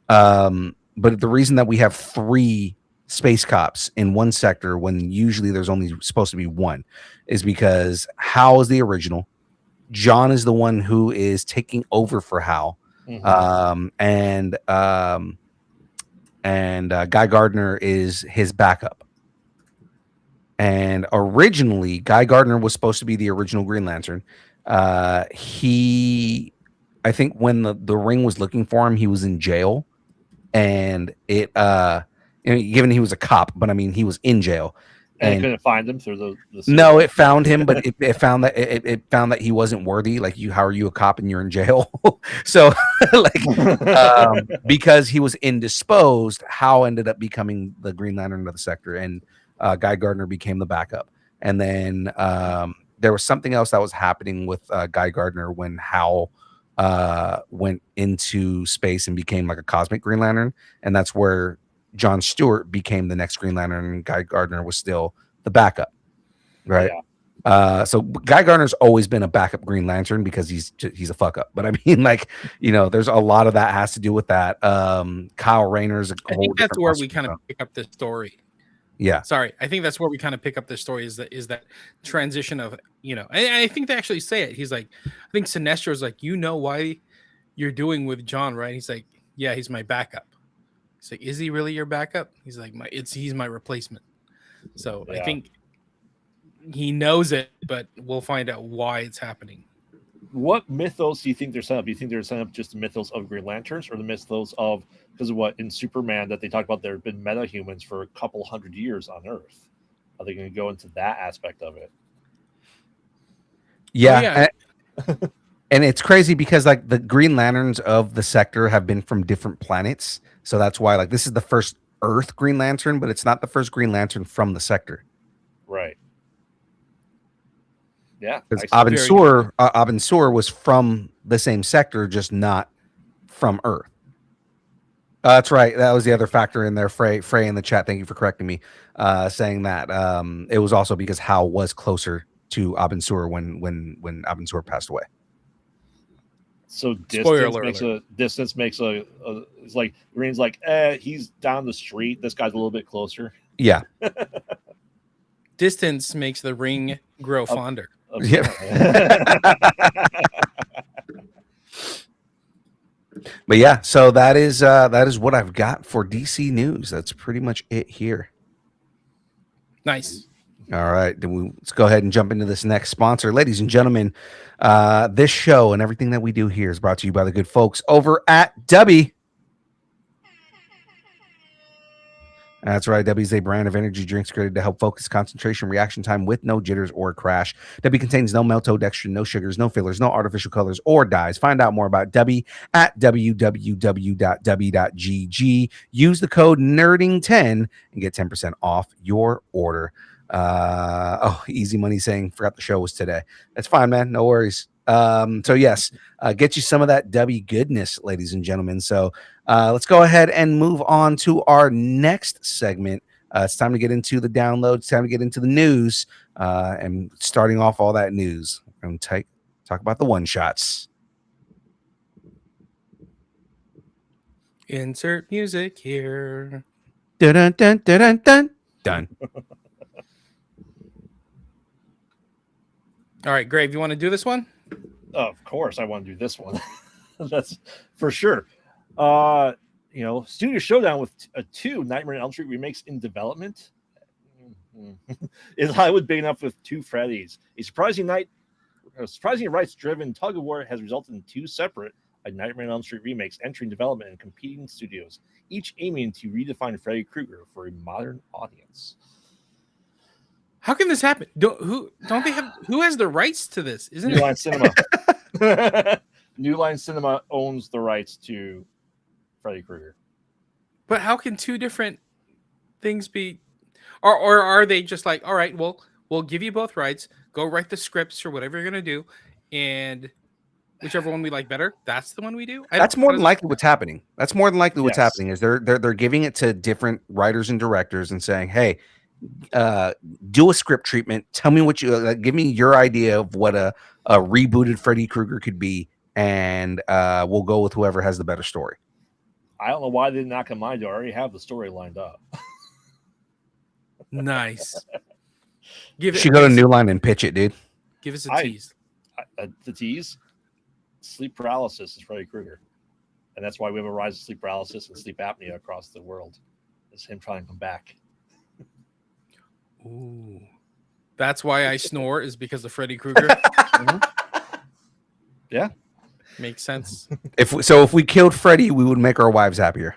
but the reason that we have 3 space cops in one sector when usually there's only supposed to be 1 is because Hal is the original, John is the one who is taking over for Hal, and Guy Gardner is his backup. And originally, Guy Gardner was supposed to be the original Green Lantern. I think when the Ring was looking for him, he was in jail, and it given he was a cop, but I mean he was in jail. And it couldn't find him through the no, it found him, but it found that it found that he wasn't worthy. Like, how are you a cop and you're in jail? So because he was indisposed, Hal ended up becoming the Green Lantern of the sector, and Guy Gardner became the backup. And then there was something else that was happening with Guy Gardner when Hal went into space and became like a cosmic Green Lantern, and that's where John Stewart became the next Green Lantern, and Guy Gardner was still the backup, right? Yeah. So Guy Gardner's always been a backup Green Lantern because he's a fuck up. But I mean, like, there's a lot of that has to do with that. Kyle Rayner's. I think that's where we kind of pick up the story. Yeah. Sorry, I think that's where we kind of pick up the story is that transition of and I think they actually say it. He's like, I think Sinestro's like, why you're doing with John, right? He's like, yeah, he's my backup. He's like, is he really your backup? He's like, he's my replacement. So yeah. I think he knows it, but we'll find out why it's happening. What mythos do you think they're setting up? Do you think they're setting up just the mythos of Green Lanterns, or the mythos of, because of what in Superman that they talk about, there have been metahumans for a couple hundred years on Earth? Are they going to go into that aspect of it? Yeah. And it's crazy because like the Green Lanterns of the sector have been from different planets. So that's why like this is the first Earth Green Lantern, but it's not the first Green Lantern from the sector. Right. Yeah. Because Abin Sur was from the same sector, just not from Earth. That's right. That was the other factor in there. Frey in the chat. Thank you for correcting me. Saying that it was also because Hal was closer to Abin Sur when Abin Sur passed away. So distance makes a it's like Green's like, he's down the street. This guy's a little bit closer. Yeah. Distance makes the Ring grow fonder. Yeah. But yeah, so that is what I've got for DC news. That's pretty much it here. Nice. All right, let's go ahead and jump into this next sponsor. Ladies and gentlemen, this show and everything that we do here is brought to you by the good folks over at Dubby. That's right. W is a brand of energy drinks created to help focus concentration reaction time with no jitters or crash. W contains no maltodextrin, no sugars, no fillers, no artificial colors or dyes. Find out more about W at www.w.gg. Use the code NERDING10 and get 10% off your order. Easy Money saying forgot the show was today. That's fine, man. No worries. So yes, get you some of that W goodness, ladies and gentlemen. So let's go ahead and move on to our next segment. It's time to get into the downloads, time to get into the news, and starting off all that news. We're going to talk about the one shots. Insert music here. Dun, dun, dun, dun, dun, dun. Done. All right, Grave, you want to do this one? Of course, I want to do this one. That's for sure. Studio Showdown with 2 Nightmare on Elm Street remakes in development. Is Hollywood big enough with 2 Freddys? A surprising rights-driven tug of war has resulted in 2 separate Nightmare on Elm Street remakes entering development in competing studios, each aiming to redefine Freddy Krueger for a modern audience. How can this happen? Who has the rights to this? Isn't New it Line Cinema? New Line Cinema owns the rights to Freddy Krueger. But how can 2 different things be? Or are they just like, all right, well, we'll give you both rights. Go write the scripts or whatever you're gonna do, and whichever one we like better, that's the one we do. That's more than likely what's happening. That's more than likely what's Yes. happening is they're giving it to different writers and directors and saying, hey, do a script treatment. Tell me what you give me your idea of what a rebooted Freddy Krueger could be, and we'll go with whoever has the better story. I don't know why they didn't knock on my door. I already have the story lined up. Nice. You should go to New Line and pitch it, dude. Give us a tease. The tease? Sleep paralysis is Freddy Krueger. And that's why we have a rise of sleep paralysis and sleep apnea across the world. It's him trying to come back. Ooh. That's why I snore is because of Freddy Krueger. Yeah. Makes sense. If we killed Freddy, we would make our wives happier.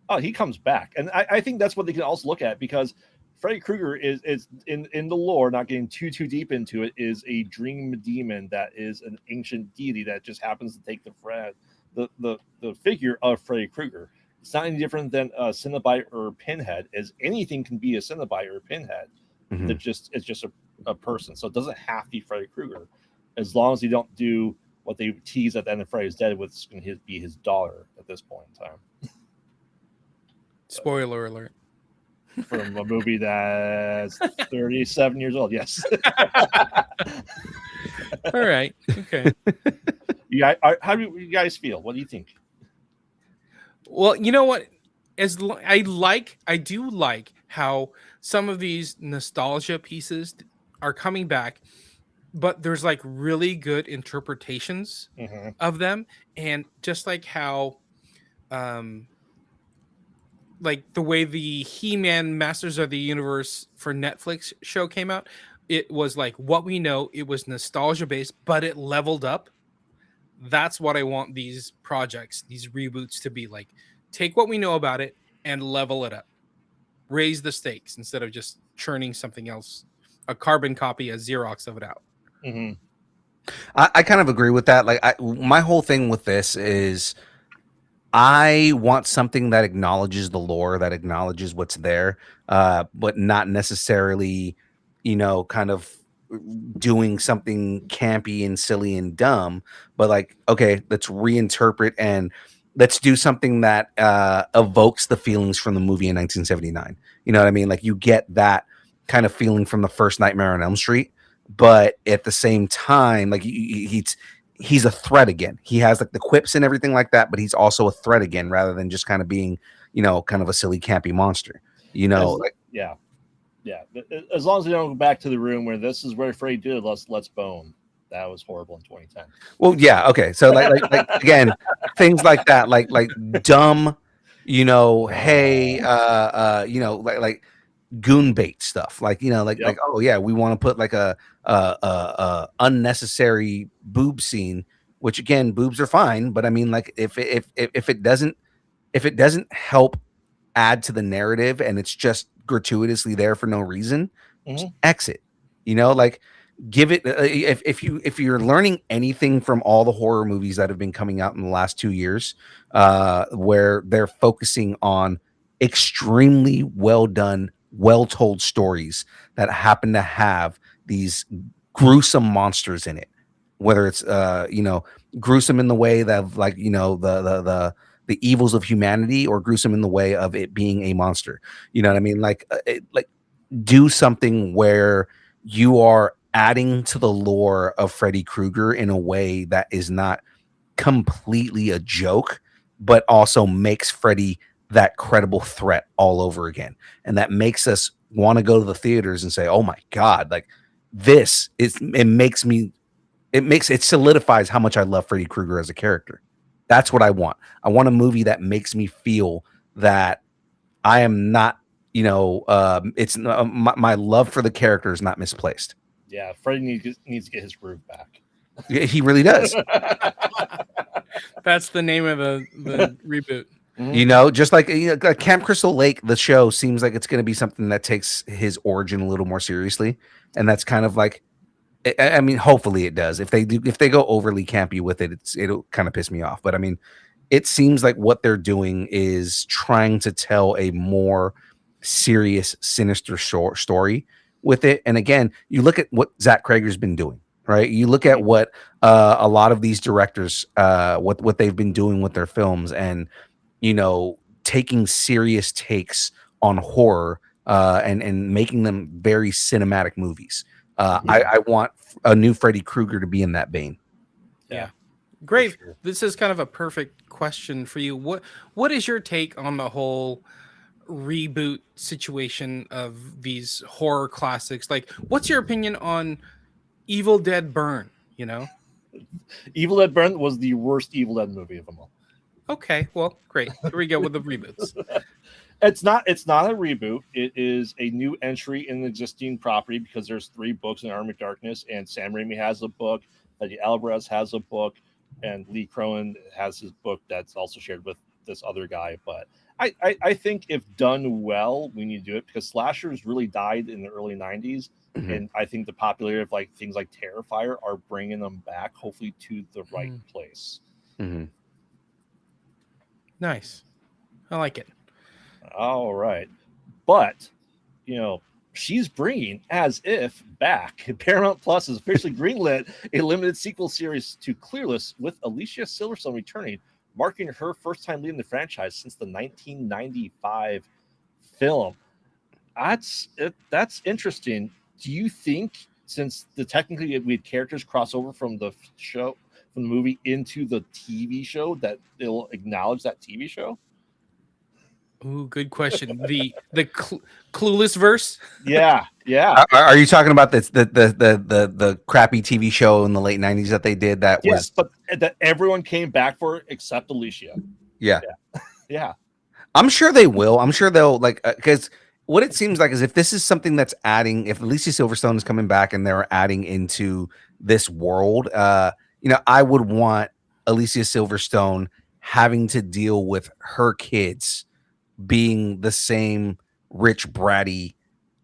Oh, he comes back. And I think that's what they can also look at, because Freddy Krueger is in the lore, not getting too deep into it, is a dream demon that is an ancient deity that just happens to take the figure of Freddy Krueger. It's not any different than a Cenobite or Pinhead, as anything can be a Cenobite or a Pinhead. Mm-hmm. It's just a person. So it doesn't have to be Freddy Krueger, as long as you don't do what they tease at the end of Freddy's Dead with is going to be his daughter at this point in time. Spoiler alert. From a movie that's 37 years old. Yes. All right. Okay. How do you guys feel? What do you think? Well, you know what? I do like how some of these nostalgia pieces are coming back, but there's like really good interpretations of them, and just like how, like the way the He-Man Masters of the Universe for Netflix show came out, it was like what we know. It was nostalgia based, but it leveled up. That's what I want these projects, these reboots to be like. Take what we know about it and level it up. Raise the stakes instead of just churning something else, a carbon copy, a Xerox of it out. Mm-hmm. I kind of agree with that. Like my whole thing with this is I want something that acknowledges the lore, that acknowledges what's there, but not necessarily, kind of doing something campy and silly and dumb, but like, okay, let's reinterpret and let's do something that evokes the feelings from the movie in 1979. You know what I mean? Like you get that kind of feeling from the first Nightmare on Elm Street, but at the same time, like he's a threat again. He has like the quips and everything like that, but he's also a threat again, rather than just kind of being, kind of a silly campy monster. Yeah. As long as they don't go back to the room where this is where Freddy did let's bone. That was horrible in 2010. Well, yeah, okay. So like again, things like that, like dumb, hey, like goon bait stuff, like oh yeah, we want to put like a unnecessary boob scene, which again, boobs are fine, but I mean, like if it doesn't help add to the narrative and it's just gratuitously there for no reason, just exit. You know, like give it if you're learning anything from all the horror movies that have been coming out in the last 2 years, where they're focusing on extremely well done, well told stories that happen to have these gruesome monsters in it, whether it's gruesome in the way that like the evils of humanity, or gruesome in the way of it being a monster. You know what I mean? Like do something where you are adding to the lore of Freddy Krueger in a way that is not completely a joke, but also makes Freddy that credible threat all over again. And that makes us want to go to the theaters and say, oh my God, like it solidifies how much I love Freddy Krueger as a character. That's what I want. I want a movie that makes me feel that I am not, my love for the character is not misplaced. Yeah, Freddy needs to get his groove back. He really does. That's the name of the reboot. You know, just like Camp Crystal Lake, the show seems like it's going to be something that takes his origin a little more seriously, and that's kind of like, I mean, hopefully it does. If they go overly campy with it, it'll kind of piss me off. But I mean, it seems like what they're doing is trying to tell a more serious, sinister story with it. And again, you look at what Zach Cregger's been doing, right? You look at what a lot of these directors, what they've been doing with their films, and taking serious takes on horror and making them very cinematic movies. I want a new Freddy Krueger to be in that vein. Yeah. Great. Sure. This is kind of a perfect question for you. What is your take on the whole reboot situation of these horror classics? Like, what's your opinion on Evil Dead Burn? Evil Dead Burn was the worst Evil Dead movie of them all. Okay, well, great. Here we go with the reboots. It's not a reboot. It is a new entry in the existing property, because there's 3 books in Army of Darkness, and Sam Raimi has a book, Eddie Alvarez has a book, and Lee Cronin has his book that's also shared with this other guy. But I think if done well, we need to do it, because slashers really died in the early 90s. Mm-hmm. And I think the popularity of like things like Terrifier are bringing them back, hopefully to the right place. Mm-hmm. Nice. I like it. All right. But, she's bringing As If back. Paramount Plus has officially greenlit a limited sequel series to Clearless, with Alicia Silverstone returning, marking her first time leading the franchise since the 1995 film. That's interesting. Do you think, since technically we had characters cross over from the movie into the TV show, that they'll acknowledge that TV show? Ooh, good question. The Clueless verse. Yeah. Are you talking about the crappy TV show in the late 90s that they did? Yes, but that everyone came back for it except Alicia. Yeah. Yeah. I'm sure they will. I'm sure they'll because what it seems like is, if this is something that's adding, if Alicia Silverstone is coming back and they're adding into this world, I would want Alicia Silverstone having to deal with her kids being the same rich, bratty,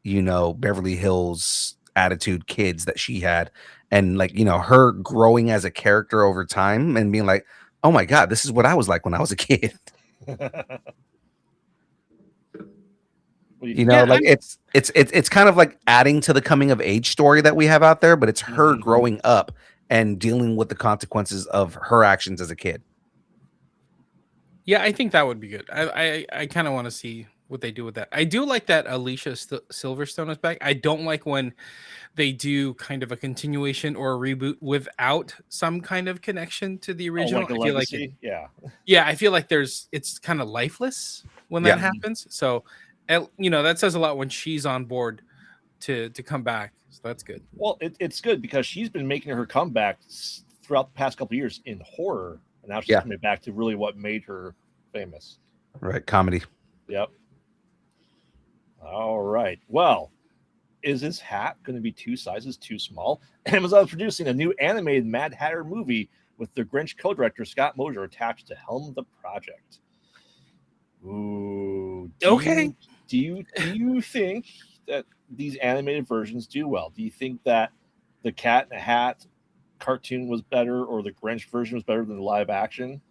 Beverly Hills attitude kids that she had. And her growing as a character over time and being like, oh my God, this is what I was like when I was a kid. It's kind of like adding to the coming of age story that we have out there, but it's her growing up and dealing with the consequences of her actions as a kid. Yeah, I think that would be good. I kind of want to see what they do with that. I do like that Alicia Silverstone is back. I don't like when they do kind of a continuation or a reboot without some kind of connection to the original. I feel like I feel like it's kind of lifeless when that happens. So, that says a lot when she's on board to come back. So that's good. Well, it's good because she's been making her comeback throughout the past couple of years in horror. And now she's coming back to really what made her famous. Right. Comedy. Yep. All right. Well, is this hat going to be 2 sizes too small? Amazon's producing a new animated Mad Hatter movie with the Grinch co-director Scott Mosier attached to helm the project. Ooh. So Okay. do you think that these animated versions do well? Do you think that the Cat in the Hat cartoon was better, or the Grinch version was better than the live action?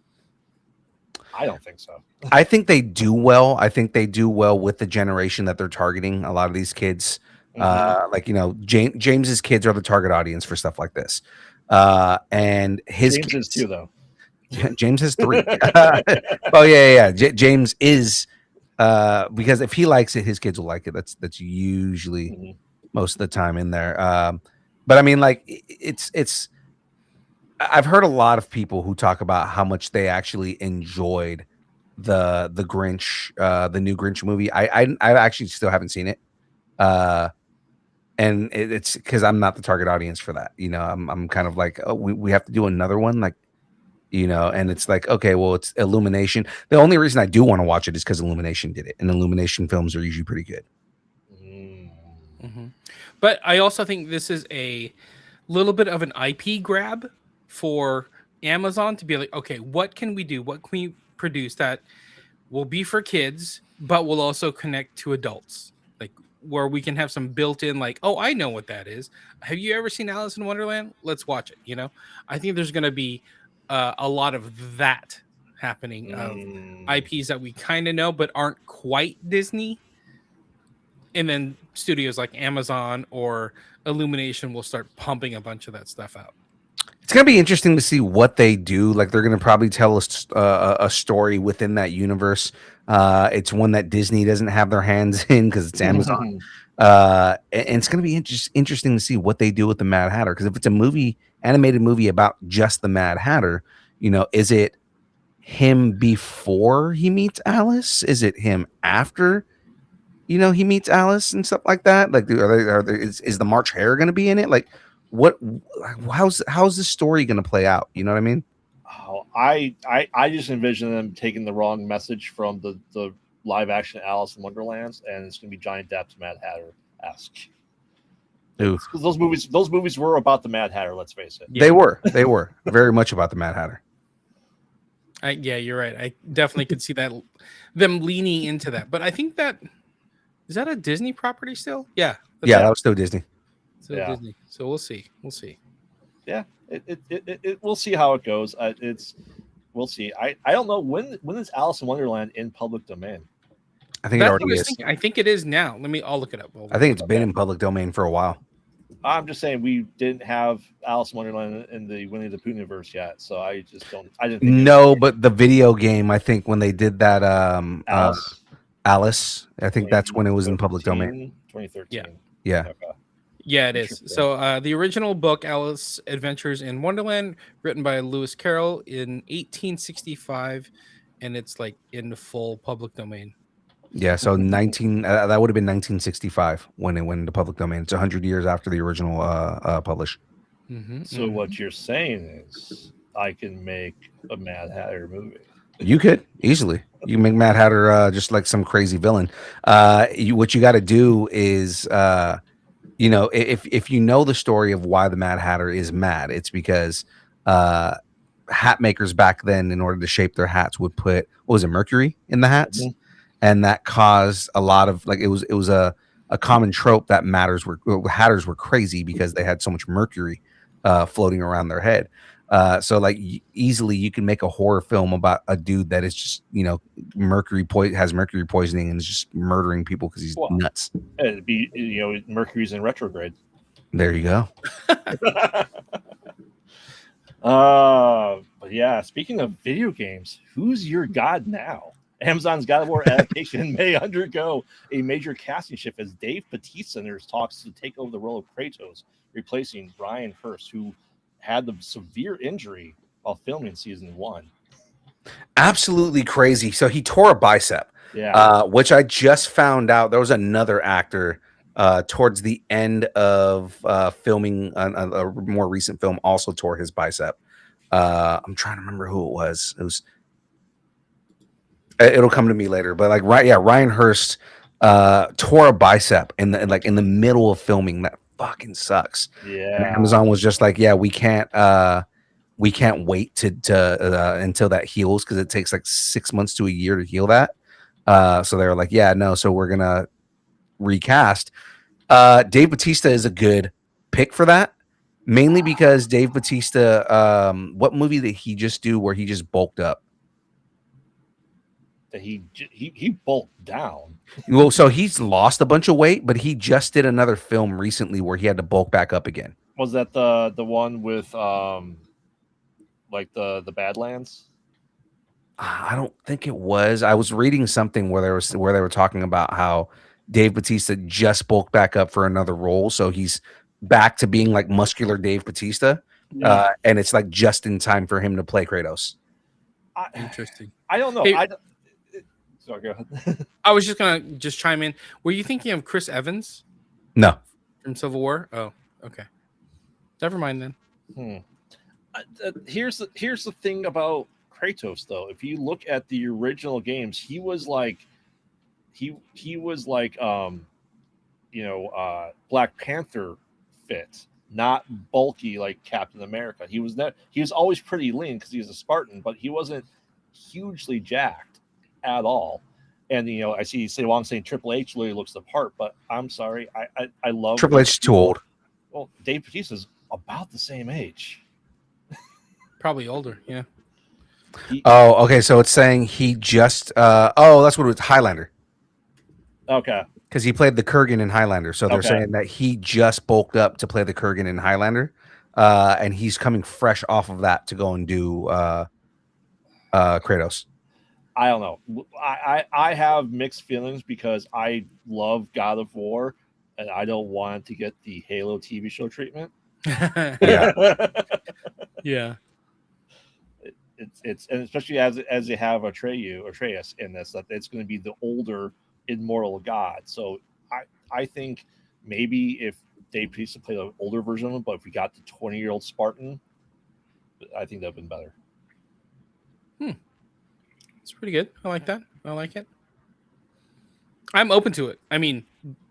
I don't think so. I think they do well. I think they do well with the generation that they're targeting. A lot of these kids, like James's kids are the target audience for stuff like this. And his James kids is too, though. James has 3. Oh yeah. James is because if he likes it, his kids will like it. That's usually most of the time in there. But I mean, like it's. I've heard a lot of people who talk about how much they actually enjoyed the Grinch, the new Grinch movie. I actually still haven't seen it, and it's because I'm not the target audience for that. I'm kind of like, oh, we have to do another one, like, and it's like, okay, well, it's Illumination. The only reason I do want to watch it is because Illumination did it, and Illumination films are usually pretty good. But I also think this is a little bit of an IP grab for Amazon to be like, okay, what can we do? What can we produce that will be for kids, but will also connect to adults? Like where we can have some built-in, like, oh, I know what that is. Have you ever seen Alice in Wonderland? Let's watch it. I think there's going to be a lot of that happening of IPs that we kind of know, but aren't quite Disney. And then studios like Amazon or Illumination will start pumping a bunch of that stuff out. It's going to be interesting to see what they do. Like they're going to probably tell us a story within that universe. It's one that Disney doesn't have their hands in because it's Amazon. And it's going to be interesting to see what they do with the Mad Hatter. Because if it's a animated movie about just the Mad Hatter, is it him before he meets Alice? Is it him after, he meets Alice and stuff like that? Like, is the March Hare going to be in it? Like, how's the story going to play out? You know what I mean? Oh, I just envision them taking the wrong message from the live action Alice in Wonderlands, and it's going to be Johnny Depp's Mad Hatter-esque. Those movies were about the Mad Hatter. Let's face it. Yeah. They were very much about the Mad Hatter. Yeah, you're right. I definitely could see that them leaning into that. But I think is that a Disney property still? Yeah. That was still Disney. Disney. So we'll see. Yeah, we'll see how it goes. We'll see. I don't know when is Alice in Wonderland in public domain. I think it already is. I think it is now. I'll look it up. I think it's been in public domain for a while. I'm just saying we didn't have Alice in Wonderland in the Winnie the Pooh universe yet, so I didn't. No, but the video game, I think when they did that, Alice, I think that's when it was in public domain. 2013. Yeah. Okay. Yeah, it is. So the original book, Alice Adventures in Wonderland, written by Lewis Carroll in 1865, and it's like in full public domain. Yeah, so that would have been 1965 when it went into public domain. It's 100 years after the original publish. So what you're saying is I can make a Mad Hatter movie. You could easily. You can make Mad Hatter just like some crazy villain. What you got to do is if you know the story of why the Mad Hatter is mad, it's because hat makers back then, in order to shape their hats, would put mercury in the hats, and that caused a lot of it was a common trope that hatters were crazy because they had so much mercury floating around their head. So easily you can make a horror film about a dude that is just has mercury poisoning and is just murdering people because he's nuts. It'd be Mercury's in retrograde. There you go. But yeah, speaking of video games, who's your god now? Amazon's God of War adaptation may undergo a major casting shift as Dave Bautista talks to take over the role of Kratos, replacing Ryan Hurst, who had the severe injury while filming season 1. Absolutely crazy. So he tore a bicep, which I just found out. There was another actor towards the end of filming a more recent film also tore his bicep. I'm trying to remember who it was. It'll come to me later, but Ryan Hurst tore a bicep in the middle of filming. That fucking sucks. Yeah. And Amazon was just like, yeah, we can't wait to until that heals, because it takes 6 months to a year to heal that. So they were like, yeah, no, so we're gonna recast. Dave Bautista is a good pick for that, mainly because Dave Bautista, what movie did he just do where he just bulked up? That he bulked down. Well, so he's lost a bunch of weight, but he just did another film recently where he had to bulk back up again. Was that the one with like the Badlands? I don't think it was. I was reading something where they were talking about how Dave Bautista just bulked back up for another role, so he's back to being like muscular Dave Bautista, and it's like just in time for him to play Kratos. Interesting. I don't know. Hey, Sorry, go ahead. I was just gonna chime in. Were you thinking of Chris Evans? No. From Civil War? Oh, okay. Never mind then. Here's the thing about Kratos, though. If you look at the original games, he was like Black Panther fit, not bulky like Captain America. He was always pretty lean because he was a Spartan, but he wasn't hugely jacked at all. And I see you say, well, I'm saying Triple H literally looks the part, but I'm sorry, I love Triple H is too old. Well, Dave Bautista's about the same age. Probably older, yeah. Okay, so it's saying he just that's what it was, Highlander. Okay. Because he played the Kurgan in Highlander. So they're saying that he just bulked up to play the Kurgan in Highlander. And he's coming fresh off of that to go and do Kratos. I don't know. I have mixed feelings because I love God of War and I don't want to get the Halo TV show treatment. Yeah. Yeah. It's and especially as they have Atreus in this, that it's going to be the older immortal god. So I think maybe if Dave Bautista played an older version of him, but if we got the 20-year-old Spartan, I think that'd been better. It's pretty good. I like that. I like it. I'm open to it. I mean,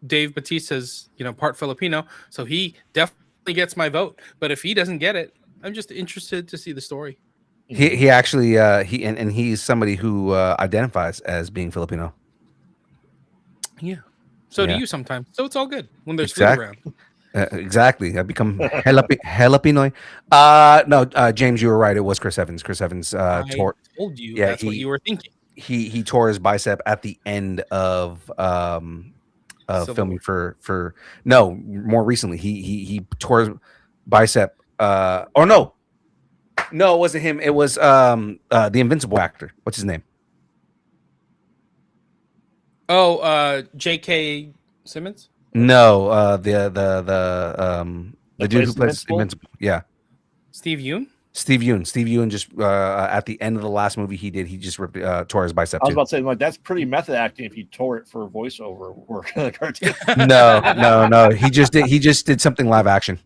Dave Bautista's, part Filipino, so he definitely gets my vote. But if he doesn't get it, I'm just interested to see the story. He actually he's somebody who identifies as being Filipino. Yeah. So do you sometimes. So it's all good when there's food around. Exactly. I become hella Pinoy. No, James, you were right. It was Chris Evans. Chris Evans tore. Told you. That's what you were thinking. He tore his bicep at the end of filming for more recently. He tore his bicep. It wasn't him. It was the Invincible actor. What's his name? Oh, J.K. Simmons. No, the dude who plays Invincible. Yeah, Steve Yeun. Steve Yeun just at the end of the last movie he did, he just tore his bicep. I was about to say, like, that's pretty method acting if you tore it for voiceover work in a cartoon. No. He just did something live action.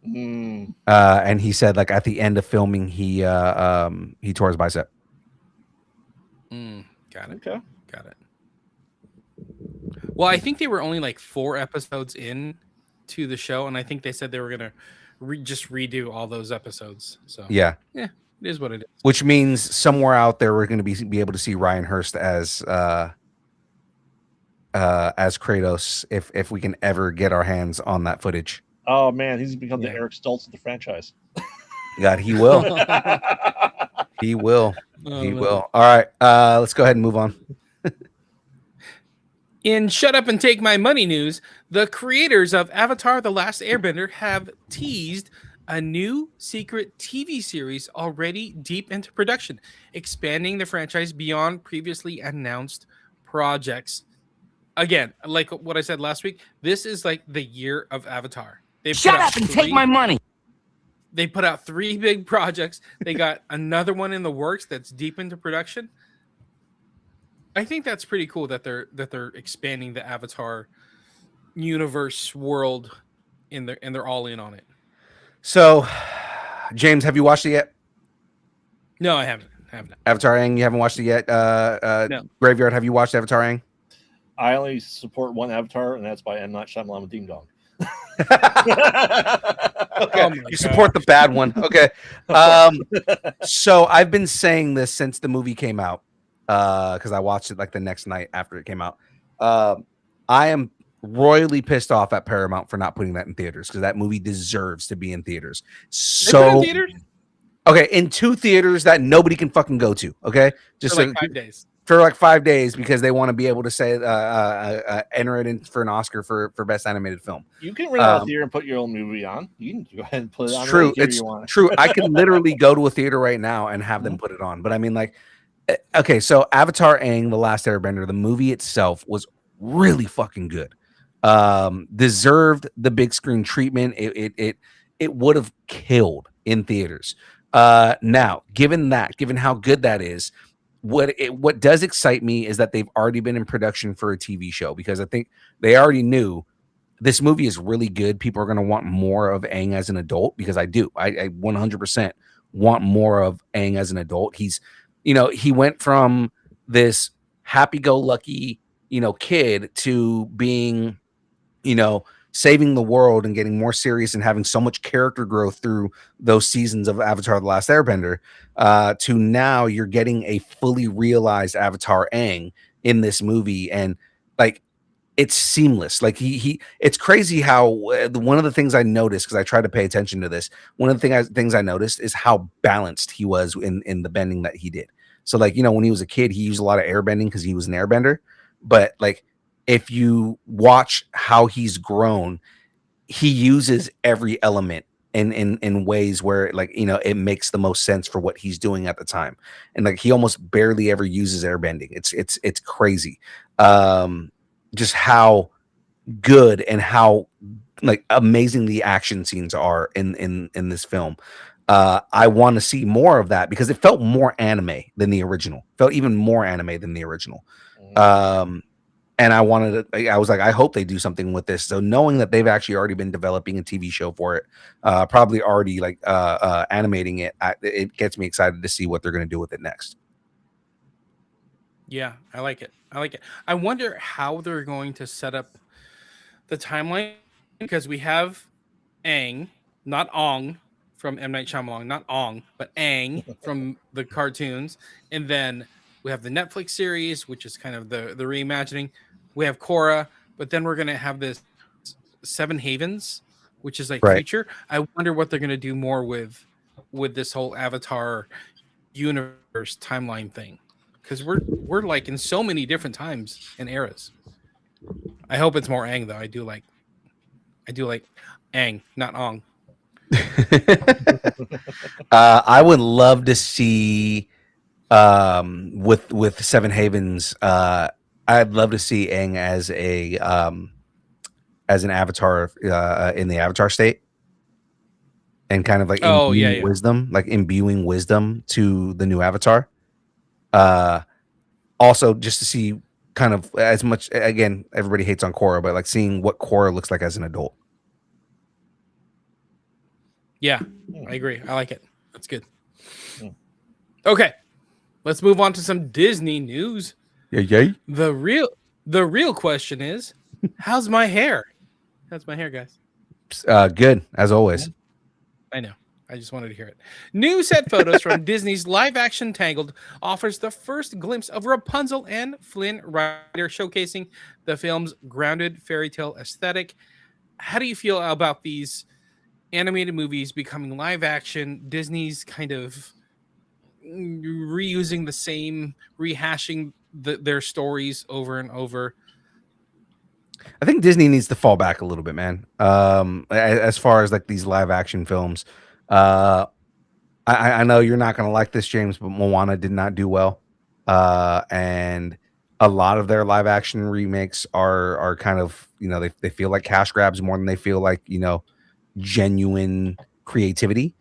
And he said, like, at the end of filming, he tore his bicep. Got it. Okay. Got it. Well, I think they were only like 4 episodes in to the show, and I think they said they were gonna just redo all those episodes. So yeah, it is what it is. Which means somewhere out there we're going to be able to see Ryan Hurst as Kratos if we can ever get our hands on that footage. Oh man, he's become the Eric Stoltz of the franchise. God, he will. He will. He will. All right, let's go ahead and move on. In Shut Up and Take My Money news, the creators of Avatar: The Last Airbender have teased a new secret TV series already deep into production, expanding the franchise beyond previously announced projects. Again, like what I said last week, this is like the year of Avatar. Shut up and take my money. They put out 3 big projects. They got another one in the works that's deep into production. I think that's pretty cool that they're expanding the Avatar universe world, and they're all in on it. So, James, have you watched it yet? No, I haven't. Avatar Aang, you haven't watched it yet? No. Graveyard, have you watched Avatar Aang? I only support one Avatar, and that's by M. Night Shyamalan Ding Dong. Okay, you support the bad one. Okay. So I've been saying this since the movie came out. because I watched it like the next night after it came out. I am royally pissed off at Paramount for not putting that in theaters because that movie deserves to be in theaters. They put it in So theaters okay, in 2 theaters that nobody can fucking go to. Okay, just for like 5 days. For like 5 days because they want to be able to say enter it in for an Oscar for best animated film. You can rent out a theater and put your own movie on. You can go ahead and put it on. True, It's it's true. I can literally go to a theater right now and have them put it on. But I mean, like, okay, so Avatar: Aang, The Last Airbender, the movie itself was really fucking good. Deserved the big screen treatment. It would have killed in theaters. Now, given how good that is, what does excite me is that they've already been in production for a TV show because I think they already knew this movie is really good. People are going to want more of Aang as an adult because I 100% want more of Aang as an adult. He's, he went from this happy-go-lucky, kid to being, saving the world and getting more serious and having so much character growth through those seasons of Avatar: The Last Airbender, to now you're getting a fully realized Avatar Aang in this movie. And like, it's seamless. Like it's crazy how one of the things I noticed, because I tried to pay attention to this, one of the things I noticed is how balanced he was in the bending that he did. So like, when he was a kid, he used a lot of air bending because he was an airbender. But like, if you watch how he's grown, he uses every element in ways where like, it makes the most sense for what he's doing at the time. And like, he almost barely ever uses airbending. It's crazy. Just how good and how like amazing the action scenes are in this film. I want to see more of that because it felt more anime than the original. Felt even more anime than the original. And I was like, I hope they do something with this. So knowing that they've actually already been developing a TV show for it, probably already like animating it, it gets me excited to see what they're going to do with it next. Yeah, I like it. I wonder how they're going to set up the timeline because we have Aang, not Ong from M. Night Shyamalan, not Ong, but Aang from the cartoons. And then we have the Netflix series, which is kind of the reimagining. We have Korra, but then we're going to have this Seven Havens, which is like future. I wonder what they're going to do more with this whole Avatar universe timeline thing. Because we're like in so many different times and eras. I hope it's more Aang though. I do like Aang, not Ong. I would love to see with Seven Havens. I'd love to see Aang as an avatar in the Avatar state, and kind of like wisdom, like imbuing wisdom to the new Avatar. Also just to see kind of as much, again, everybody hates on Korra, but like seeing what Korra looks like as an adult. Yeah, I agree. I like it. That's good. Okay, let's move on to some Disney news. Yeah. The real question is, how's my hair? How's my hair, guys? Good as always. I know. I just wanted to hear it. New set photos from Disney's live-action Tangled offers the first glimpse of Rapunzel and Flynn Rider, showcasing the film's grounded fairy tale aesthetic. How do you feel about these animated movies becoming live-action? Disney's kind of reusing the same, rehashing their stories over and over. I think Disney needs to fall back a little bit, man. As far as like these live-action films. I know you're not going to like this, James, but Moana did not do well. And a lot of their live action remakes are kind of, they feel like cash grabs more than they feel like, genuine creativity.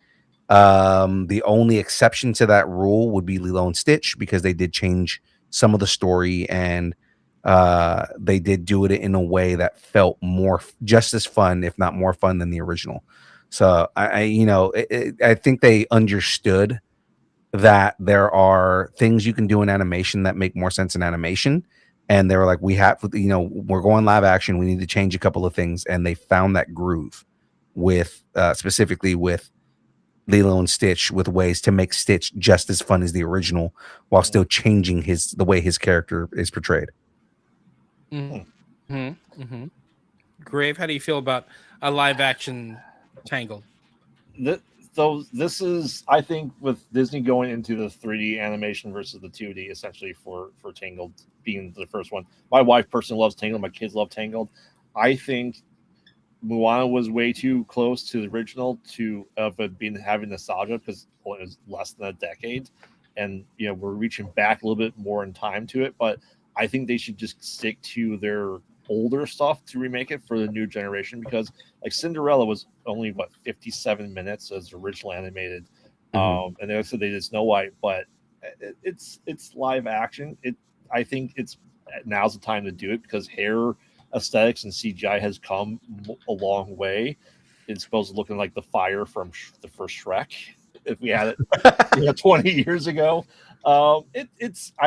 The only exception to that rule would be Lilo and Stitch, because they did change some of the story, and they did do it in a way that felt more just as fun, if not more fun, than the original. So I think they understood that there are things you can do in animation that make more sense in animation, and they were like, we're going live action, we need to change a couple of things, and they found that groove with specifically with Lilo and Stitch with ways to make Stitch just as fun as the original, while still changing the way his character is portrayed. Grave, how do you feel about a live action Tangled? This is, I think, with Disney going into the 3D animation versus the 2D, essentially for Tangled being the first one. My wife personally loves Tangled. My kids love Tangled. I think Moana was way too close to the original to of it being having nostalgia, because it was less than a decade, and we're reaching back a little bit more in time to it. But I think they should just stick to their older stuff to remake it for the new generation, because like Cinderella was only 57 minutes as original animated, and they also they did Snow White, but it's live action. I think now's the time to do it, because hair aesthetics and CGI has come a long way. It's supposed to looking like the fire from the first Shrek, if we had it 20 years ago. I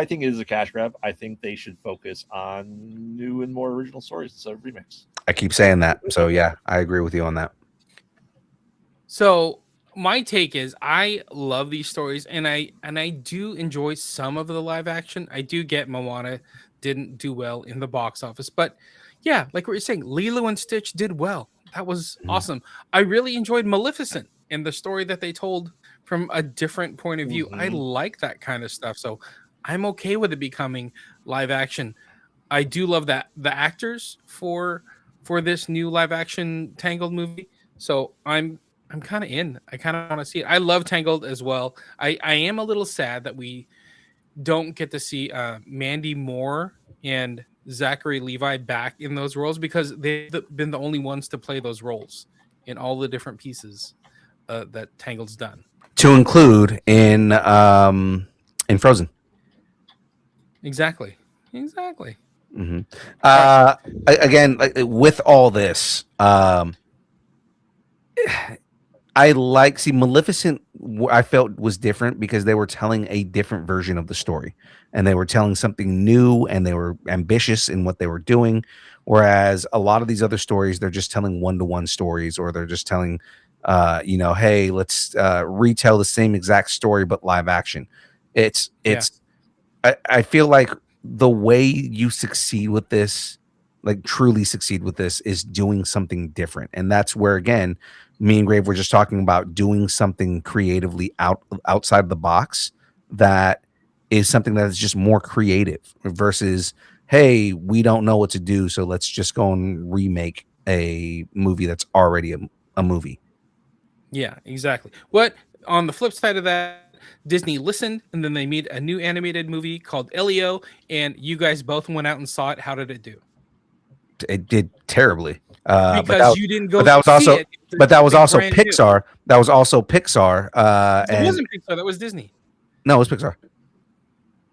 think it is a cash grab. I think they should focus on new and more original stories instead of remakes. I keep saying that, so yeah, I agree with you on that. So my take is, I love these stories, and I do enjoy some of the live action. I do get Moana didn't do well in the box office, but yeah, like what you're saying, Lilo and Stitch did well. That was awesome. I really enjoyed Maleficent and the story that they told from a different point of view. I like that kind of stuff, so I'm okay with it becoming live action. I do love that the actors for this new live action Tangled movie, so I'm kind of in. I kind of want to see it. I love Tangled as well. I am a little sad that we don't get to see Mandy Moore and Zachary Levi back in those roles, because they've been the only ones to play those roles in all the different pieces that Tangled's done. To include in Frozen. Exactly. Again, with all this, Maleficent, I felt was different because they were telling a different version of the story, and they were telling something new, and they were ambitious in what they were doing. Whereas a lot of these other stories, they're just telling one-to-one stories, or they're just telling, hey, let's retell the same exact story, but live action. I feel like the way you succeed with this, like truly succeed with this, is doing something different. And that's where, again, me and Grave were just talking about doing something creatively outside the box that is something that is just more creative versus, hey, we don't know what to do, so let's just go and remake a movie that's already a movie. Yeah, exactly. What on the flip side of that, Disney listened, and then they made a new animated movie called Elio, and you guys both went out and saw it. How did it do? It did terribly. Because you didn't go. But that was also. It. But that was also Pixar. New. That was also Pixar. It wasn't Pixar. That was Disney. No, it was Pixar.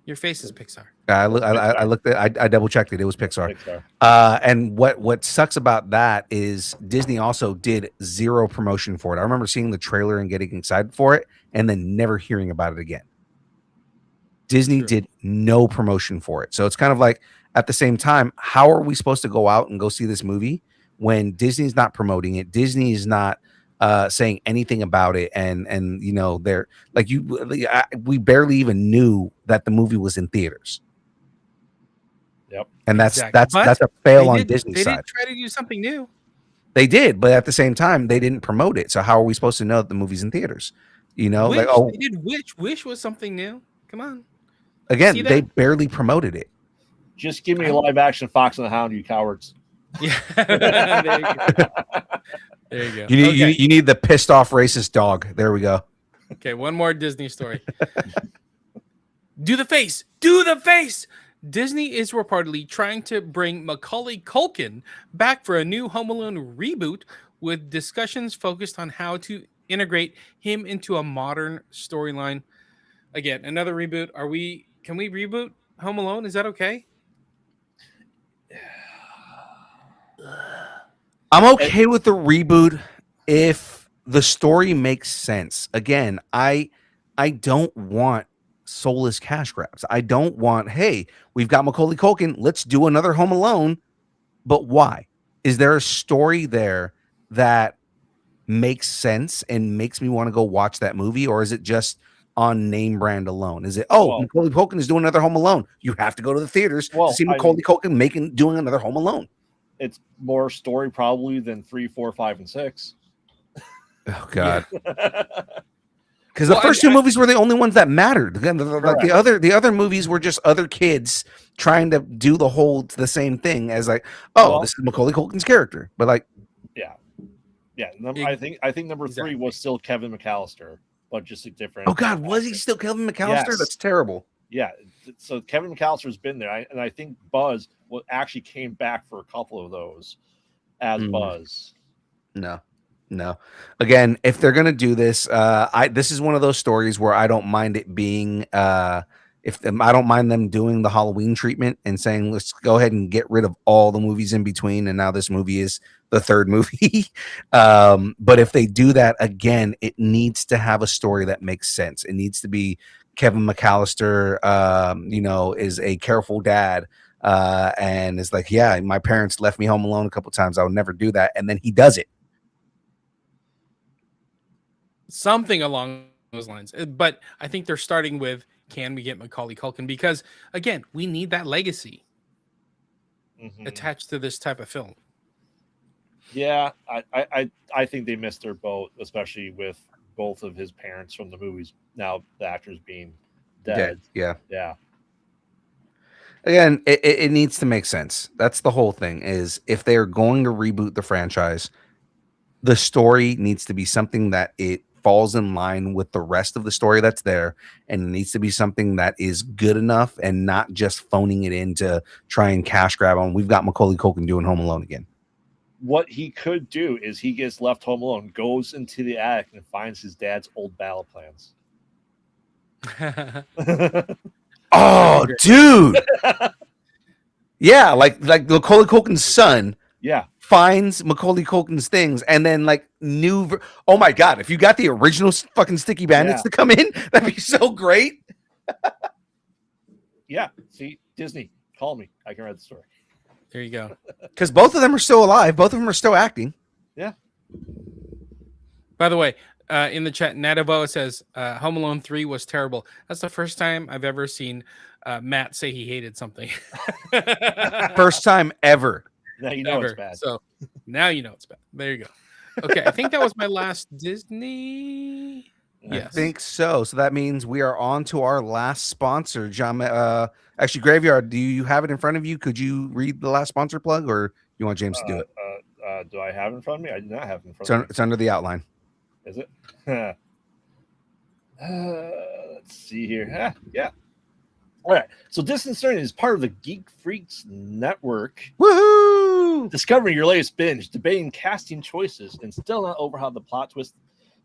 Your face is Pixar. I looked at. I double checked it. It was Pixar. And what sucks about that is Disney also did zero promotion for it. I remember seeing the trailer and getting excited for it, and then never hearing about it again. Disney did no promotion for it, so it's kind of like, at the same time, how are we supposed to go out and go see this movie when Disney's not promoting it? Disney is not saying anything about it, and they're like, we barely even knew that the movie was in theaters. Yep, and that's a fail on Disney's side. They did try to do something new. They did, but at the same time, they didn't promote it. So how are we supposed to know that the movie's in theaters? Wish, they did. Wish was something new. Come on. Again, they barely promoted it. Just give me a live action Fox and the Hound, you cowards. Yeah. There you go. You need the pissed off racist dog. There we go. Okay, one more Disney story. Do the face. Do the face. Disney is reportedly trying to bring Macaulay Culkin back for a new Home Alone reboot, with discussions focused on how to integrate him into a modern storyline. Again, another reboot. Can we reboot Home Alone? Is that okay? I'm okay with the reboot if the story makes sense. Again, I don't want soulless cash grabs. I don't want, hey, we've got Macaulay Culkin, let's do another Home Alone. But why? Is there a story there that makes sense and makes me want to go watch that movie, or is it just on name brand alone? Is it, Macaulay Culkin is doing another Home Alone, you have to go to the theaters to see Macaulay Culkin doing another Home Alone? It's more story probably than 3, 4, 5, and 6. Oh God. Because the first two movies were the only ones that mattered. Again, like the other movies were just other kids trying to do the same thing as like, this is Macaulay Culkin's character. But like, I think number 3 was still Kevin McAllister, but just a different. Oh God, was he still Kevin McAllister? Yes. That's terrible. Yeah, so Kevin McAllister's been there, and I think Buzz actually came back for a couple of those as Buzz. No. Again, if they're gonna do this, this is one of those stories where I don't mind it being I don't mind them doing the Halloween treatment and saying, let's go ahead and get rid of all the movies in between, and now this movie is the third movie. But if they do that again, it needs to have a story that makes sense. It needs to be Kevin McAllister, is a careful dad, and is like, yeah, my parents left me home alone a couple times, I would never do that, and then he does it. Something along those lines. But I think they're starting with, can we get Macaulay Culkin? Because again, we need that legacy attached to this type of film. Yeah, I think they missed their boat, especially with both of his parents from the movies. Now the actors being dead. Yeah. Again, it needs to make sense. That's the whole thing. Is if they are going to reboot the franchise, the story needs to be something that it falls in line with the rest of the story that's there, and it needs to be something that is good enough and not just phoning it in to try and cash grab on. We've got Macaulay Culkin doing Home Alone again. What he could do is he gets left home alone, goes into the attic, and finds his dad's old battle plans. Oh, dude. Yeah, like Macaulay Culkin's son. Yeah. Finds Macaulay Culkin's things, and then like oh my God, if you got the original fucking Sticky Bandits to come in, that'd be so great. Yeah. See, Disney, call me. I can write the story. There you go. Because both of them are still alive. Both of them are still acting. Yeah. By the way, in the chat, Natavo says Home Alone 3 was terrible. That's the first time I've ever seen Matt say he hated something. First time ever. Now you know it's bad. So now you know it's bad. There you go. Okay, I think that was my last Disney. Yes. I think so. So that means we are on to our last sponsor, John. Actually, Graveyard, do you have it in front of you? Could you read the last sponsor plug, or you want James to do it? Do I have it in front of me? I do not have it in front of me. It's under the outline. Is it? Let's see here. Yeah. All right. So Distance Learning is part of the Geek Freaks Network. Woohoo! Discovering your latest binge, debating casting choices, and still not over the plot twist.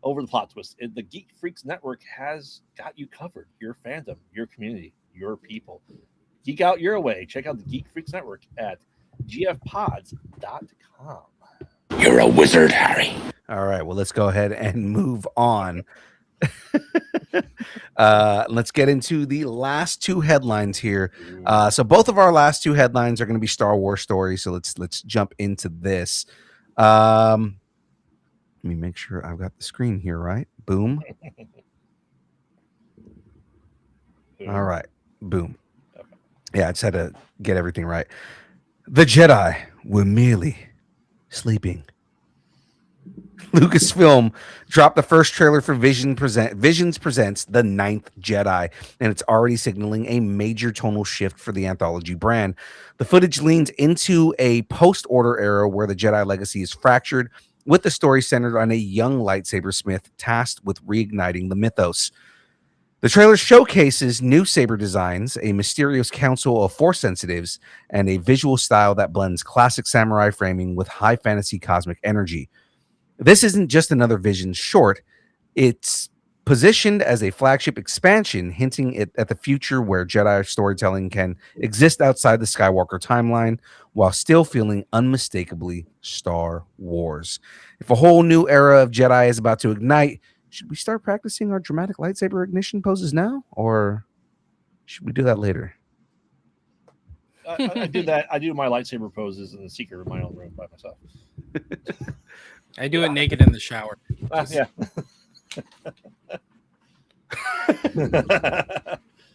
The Geek Freaks Network has got you covered. Your fandom, your community, your people. Geek out your way. Check out the Geek Freaks Network at gfpods.com. You're a wizard, Harry. All right. Well, let's go ahead and move on. Let's get into the last two headlines here. So both of our last two headlines are going to be Star Wars stories. So let's jump into this. Let me make sure I've got the screen here right. Boom. All right. Boom. Yeah, I just had to get everything right. The Jedi were merely sleeping. Lucasfilm dropped the first trailer for Visions Presents The Ninth Jedi, and it's already signaling a major tonal shift for the anthology brand. The footage leans into a post-order era where the Jedi legacy is fractured, with the story centered on a young lightsaber smith tasked with reigniting the mythos. The trailer showcases new saber designs, a mysterious council of Force sensitives, and a visual style that blends classic samurai framing with high fantasy cosmic energy. This isn't just another Visions short. It's positioned as a flagship expansion, hinting at the future where Jedi storytelling can exist outside the Skywalker timeline while still feeling unmistakably Star Wars. If a whole new era of Jedi is about to ignite, should we start practicing our dramatic lightsaber ignition poses now, or should we do that later? I do that. I do my lightsaber poses in the secret of my own room by myself. I do it naked in the shower. Yeah.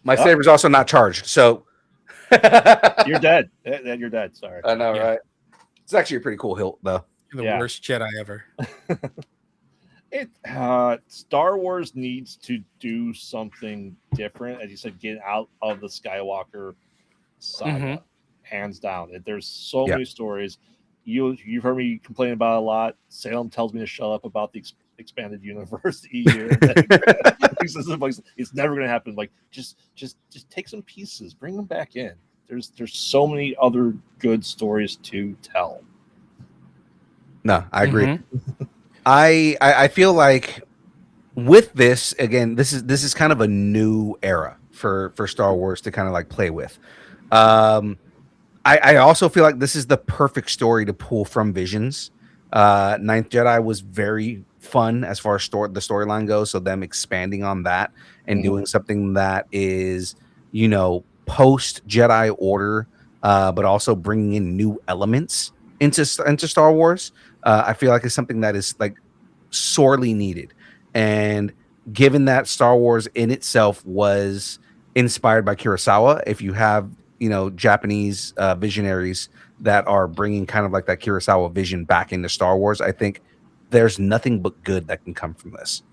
My saber's also not charged, so You're dead. You're dead. Sorry. I know, Yeah. right? It's actually a pretty cool hilt, though. The Yeah. worst Jedi ever. Star Wars needs to do something different, as you said, get out of the Skywalker saga, hands down. There's so many stories. You've heard me complain about it a lot. Salem tells me to shut up about the expanded universe year. It's never going to happen. Like just take some pieces, bring them back in. There's so many other good stories to tell. No, I agree. I feel like with this, again, this is kind of a new era for Star Wars to kind of like play with. I also feel like this is the perfect story to pull from Visions. Ninth Jedi was very fun as far as the storyline goes, so them expanding on that and doing something that is, post Jedi Order, but also bringing in new elements into Star Wars. I feel like it's something that is like sorely needed. And given that Star Wars in itself was inspired by Kurosawa, if you have Japanese visionaries that are bringing kind of like that Kurosawa vision back into Star Wars, I think there's nothing but good that can come from this.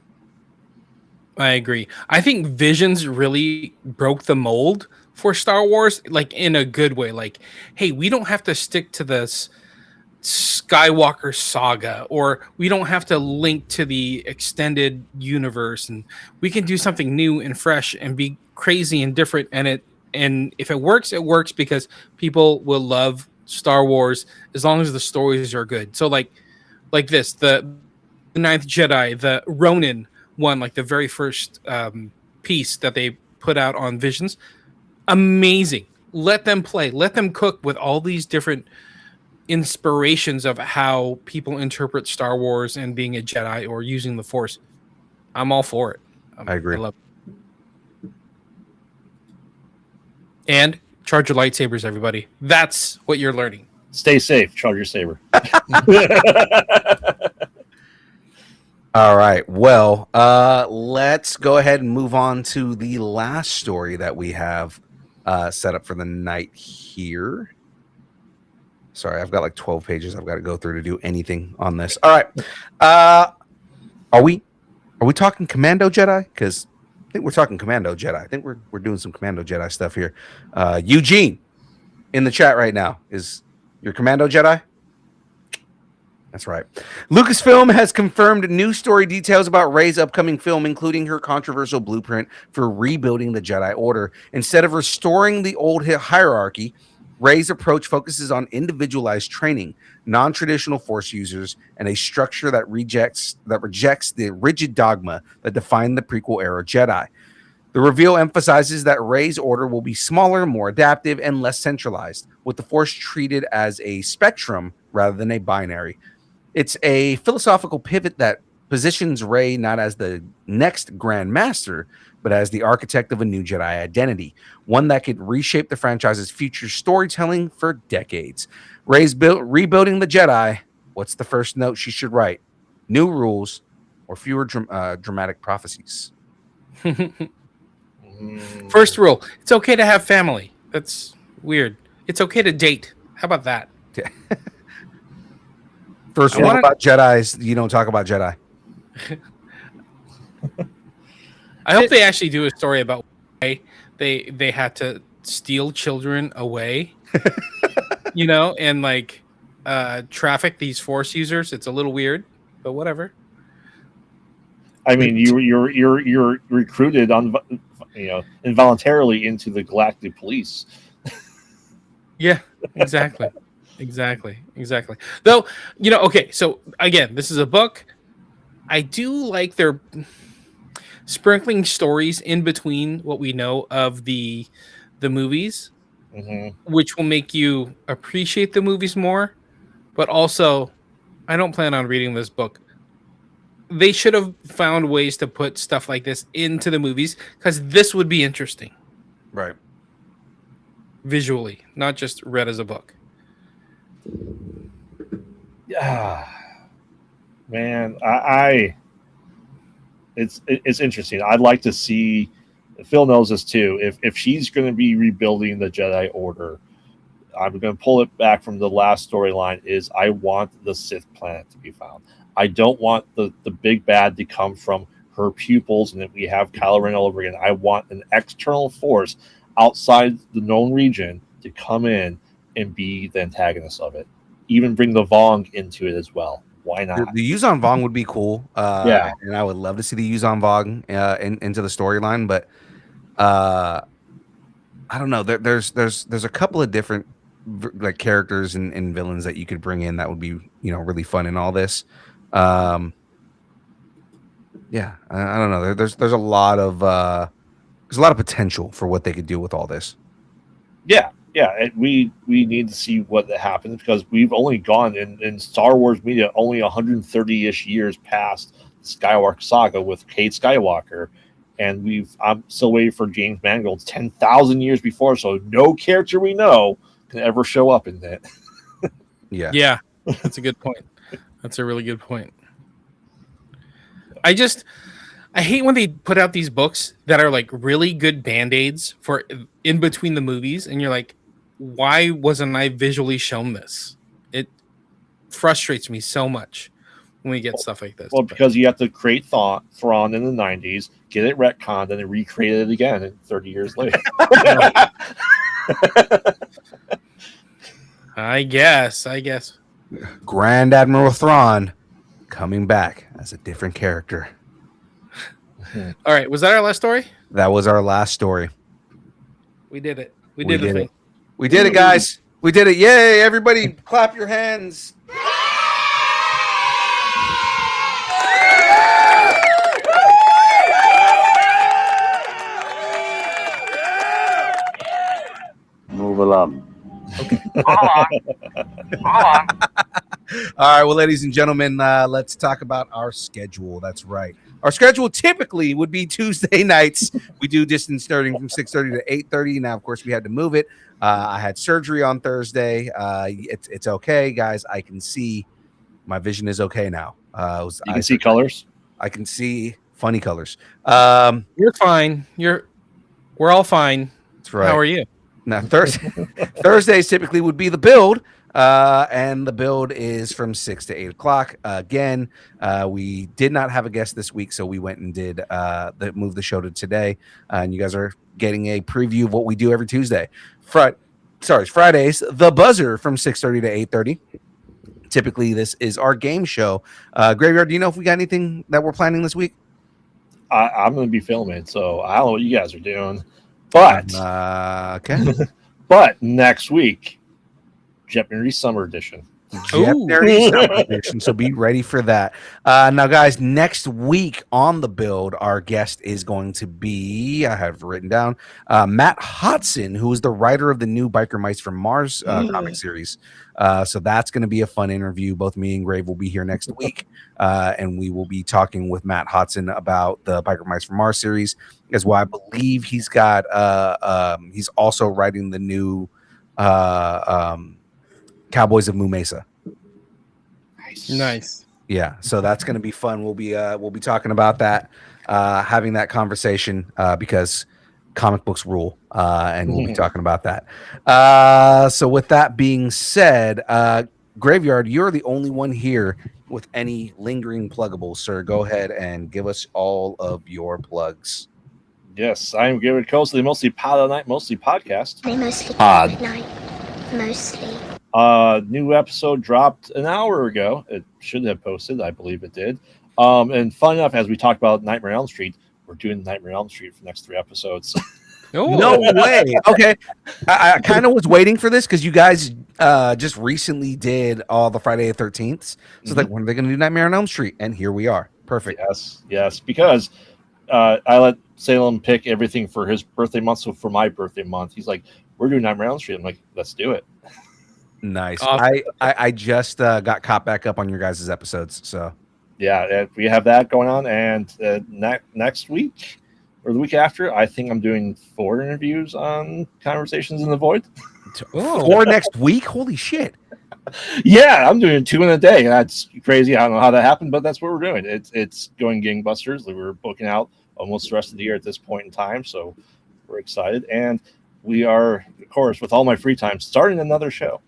I agree. I think Visions really broke the mold for Star Wars, like in a good way. Like, hey, we don't have to stick to this Skywalker saga, or we don't have to link to the extended universe, and we can do something new and fresh and be crazy and different. And if it works because people will love Star Wars as long as the stories are good. So like this, the Ninth Jedi, the Ronin one, like the very first piece that they put out on Visions, amazing. Let them play, let them cook with all these different inspirations of how people interpret Star Wars and being a Jedi or using the Force. I'm all for it. I agree. I love it. And charge your lightsabers, everybody. That's what you're learning. Stay safe. Charge your saber. All right. Well, let's go ahead and move on to the last story that we have set up for the night here. Sorry, I've got like 12 pages I've got to go through to do anything on this. All right. Are we talking Commando Jedi? Because I think we're talking Commando Jedi. I think we're doing some Commando Jedi stuff here. Eugene in the chat right now. Is your Commando Jedi? That's right. Lucasfilm has confirmed new story details about Rey's upcoming film, including her controversial blueprint for rebuilding the Jedi Order. Instead of restoring the old hierarchy, Rey's approach focuses on individualized training, non-traditional Force users, and a structure that rejects the rigid dogma that defined the prequel era Jedi. The reveal emphasizes that Rey's order will be smaller, more adaptive, and less centralized, with the Force treated as a spectrum rather than a binary. It's a philosophical pivot that positions Rey not as the next Grand Master, but as the architect of a new Jedi identity, one that could reshape the franchise's future storytelling for decades. Rey's rebuilding the Jedi. What's the first note she should write? New rules or fewer dramatic prophecies? First rule, it's okay to have family. That's weird. It's okay to date. How about that? First rule about Jedis, you don't talk about Jedi. I hope they actually do a story about why they had to steal children away, and like traffic these Force users. It's a little weird, but whatever. I mean, you're recruited involuntarily into the Galactic Police. Yeah, exactly. Though, okay, so again, this is a book. I do like their sprinkling stories in between what we know of the movies, which will make you appreciate the movies more. But also, I don't plan on reading this book. They should have found ways to put stuff like this into the movies, because this would be interesting. Right. Visually, not just read as a book. Yeah. Man, it's interesting. I'd like to see. Phil knows this too. If she's going to be rebuilding the Jedi Order, I'm going to pull it back from the last storyline. Is I want the Sith planet to be found. I don't want the big bad to come from her pupils, and that we have Kylo Ren all over again. I want an external force outside the known region to come in and be the antagonist of it. Even bring the Vong into it as well. Why not? The Yuzon Vong would be cool. Yeah, and I would love to see the Yuzon Vong into the storyline, but I don't know. There's a couple of different like characters and villains that you could bring in that would be really fun in all this. Yeah, I don't know. There's a lot of potential for what they could do with all this. yeah. We need to see what happens because we've only gone in Star Wars media only 130-ish years past the Skywalker saga with Cade Skywalker, and I'm still waiting for James Mangold's 10,000 years before, so no character we know can ever show up in that. Yeah, that's a good point. That's a really good point. I hate when they put out these books that are like really good band-aids for in between the movies, and you're like, why wasn't I visually shown this? It frustrates me so much when we get stuff like this. Well, because you have to create Thrawn in the 90s, get it retconned, and then recreate it again 30 years later. I guess. Grand Admiral Thrawn coming back as a different character. All right, was that our last story? That was our last story. We did it. We did the thing. We did it, guys. We did it. Yay, everybody clap your hands. Move along. Okay. Hold on. All right, well, ladies and gentlemen, let's talk about our schedule. That's right. Our schedule typically would be Tuesday nights. We do distance starting from 6:30 to 8:30. Now, of course, we had to move it. I had surgery on Thursday. It's okay, guys. I can see. My vision is okay now. You can see colors? I can see funny colors. You're fine. We're all fine. That's right. How are you? Now, Thursdays typically would be the build. And the build is from 6 to 8 o'clock. Again, we did not have a guest this week, so we went and did move the show to today. And you guys are getting a preview of what we do every Tuesday. Fridays, the buzzer from 6:30 to 8:30. Typically, this is our game show. Graveyard, do you know if we got anything that we're planning this week? I'm going to be filming, so I don't know what you guys are doing. But okay. But next week, Japanese Summer Edition. Japanese Summer Edition. So be ready for that. Now, guys, next week on the build, our guest is going to be, I have written down, Matt Hodson, who is the writer of the new Biker Mice from Mars comic series. So that's going to be a fun interview. Both me and Grave will be here next week, and we will be talking with Matt Hodson about the Biker Mice from Mars series, as well. I believe he's got, he's also writing the new Cowboys of Moo Mesa. Nice. Yeah, so that's going to be fun. We'll be talking about that, having that conversation because comic books rule, and we'll be talking about that. So with that being said, Graveyard, you're the only one here with any lingering pluggables, sir. Go ahead and give us all of your plugs. Yes, I am Graveyard Coast, the mostly pod at night, mostly podcast. They mostly pod at night. Mostly. New episode dropped an hour ago. It should have posted. I believe it did. And fun enough, as we talked about Nightmare on Elm Street, we're doing Nightmare on Elm Street for the next 3 episodes. No way. Okay. I kind of was waiting for this because you guys just recently did all the Friday the 13th. So it's like, when are they going to do Nightmare on Elm Street? And here we are. Perfect. Yes. Because I let Salem pick everything for his birthday month. So for my birthday month, he's like, we're doing Nightmare on Elm Street. I'm like, let's do it. Nice. Awesome. I just got caught back up on your guys' episodes. So yeah, we have that going on. And next week or the week after, I think I'm doing 4 interviews on Conversations in the Void. 4 next week? Holy shit. Yeah, I'm doing 2 in a day. That's crazy. I don't know how that happened, but that's what we're doing. It's going gangbusters. We're booking out almost the rest of the year at this point in time, so we're excited. And we are, of course, with all my free time, starting another show.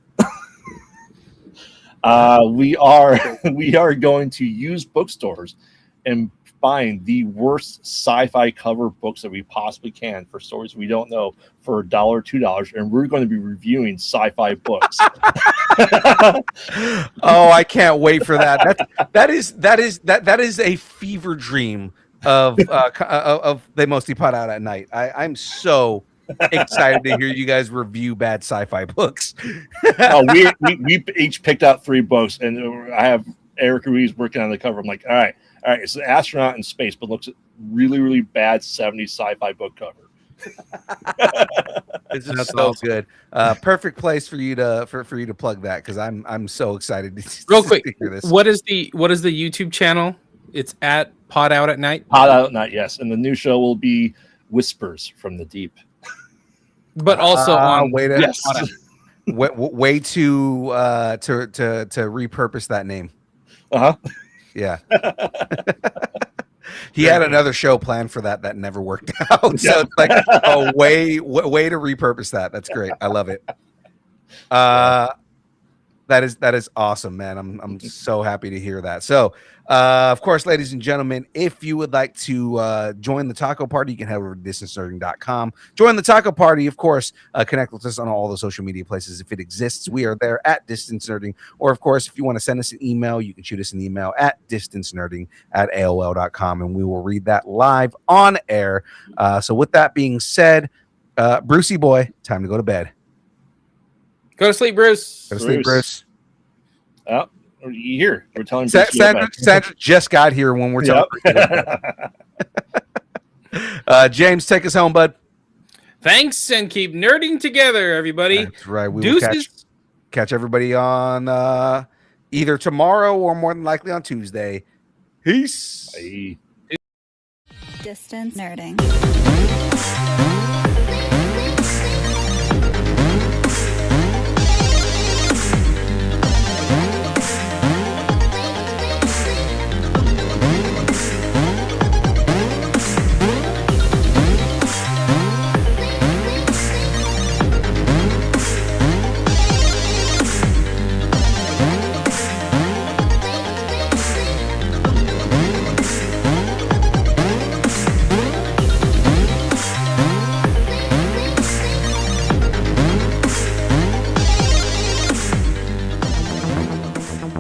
We are going to use bookstores and find the worst sci-fi cover books that we possibly can for stories we don't know for $1 or $2, and we're going to be reviewing sci-fi books. Oh, I can't wait for that. That is a fever dream of They Mostly Pot Out at Night. I'm so excited to hear you guys review bad sci-fi books. we each picked out 3 books, and I have Eric Ruiz working on the cover. I'm like, all right, it's an astronaut in space, but looks really, really bad 70s sci-fi book cover. That's so good. Perfect place for you to plug that, because I'm so excited to Real quick, to hear this. what is the YouTube channel? It's at Pod Out at Night. Pod Out at Night, yes. And the new show will be Whispers from the Deep. But also on way to yes. way to repurpose that name. Yeah. He had another show planned for that never worked out. So it's like a way to repurpose that. That's great. I love it. That is awesome, man. I'm so happy to hear that. So, of course, ladies and gentlemen, if you would like to join the taco party, you can head over to distancenerding.com. Join the taco party, of course. Connect with us on all the social media places if it exists. We are there at Distance Nerding. Or, of course, if you want to send us an email, you can shoot us an email at distancenerding@aol.com, and we will read that live on air. So, with that being said, Brucey boy, time to go to bed. Go to sleep, Bruce. Go to sleep, Bruce. Oh, you here? We're telling Sandra just got here when we're talking. James, take us home, bud. Thanks, and keep nerding together, everybody. That's right. We will catch everybody on either tomorrow or more than likely on Tuesday. Peace. Bye. Distance Nerding.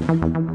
Thank you.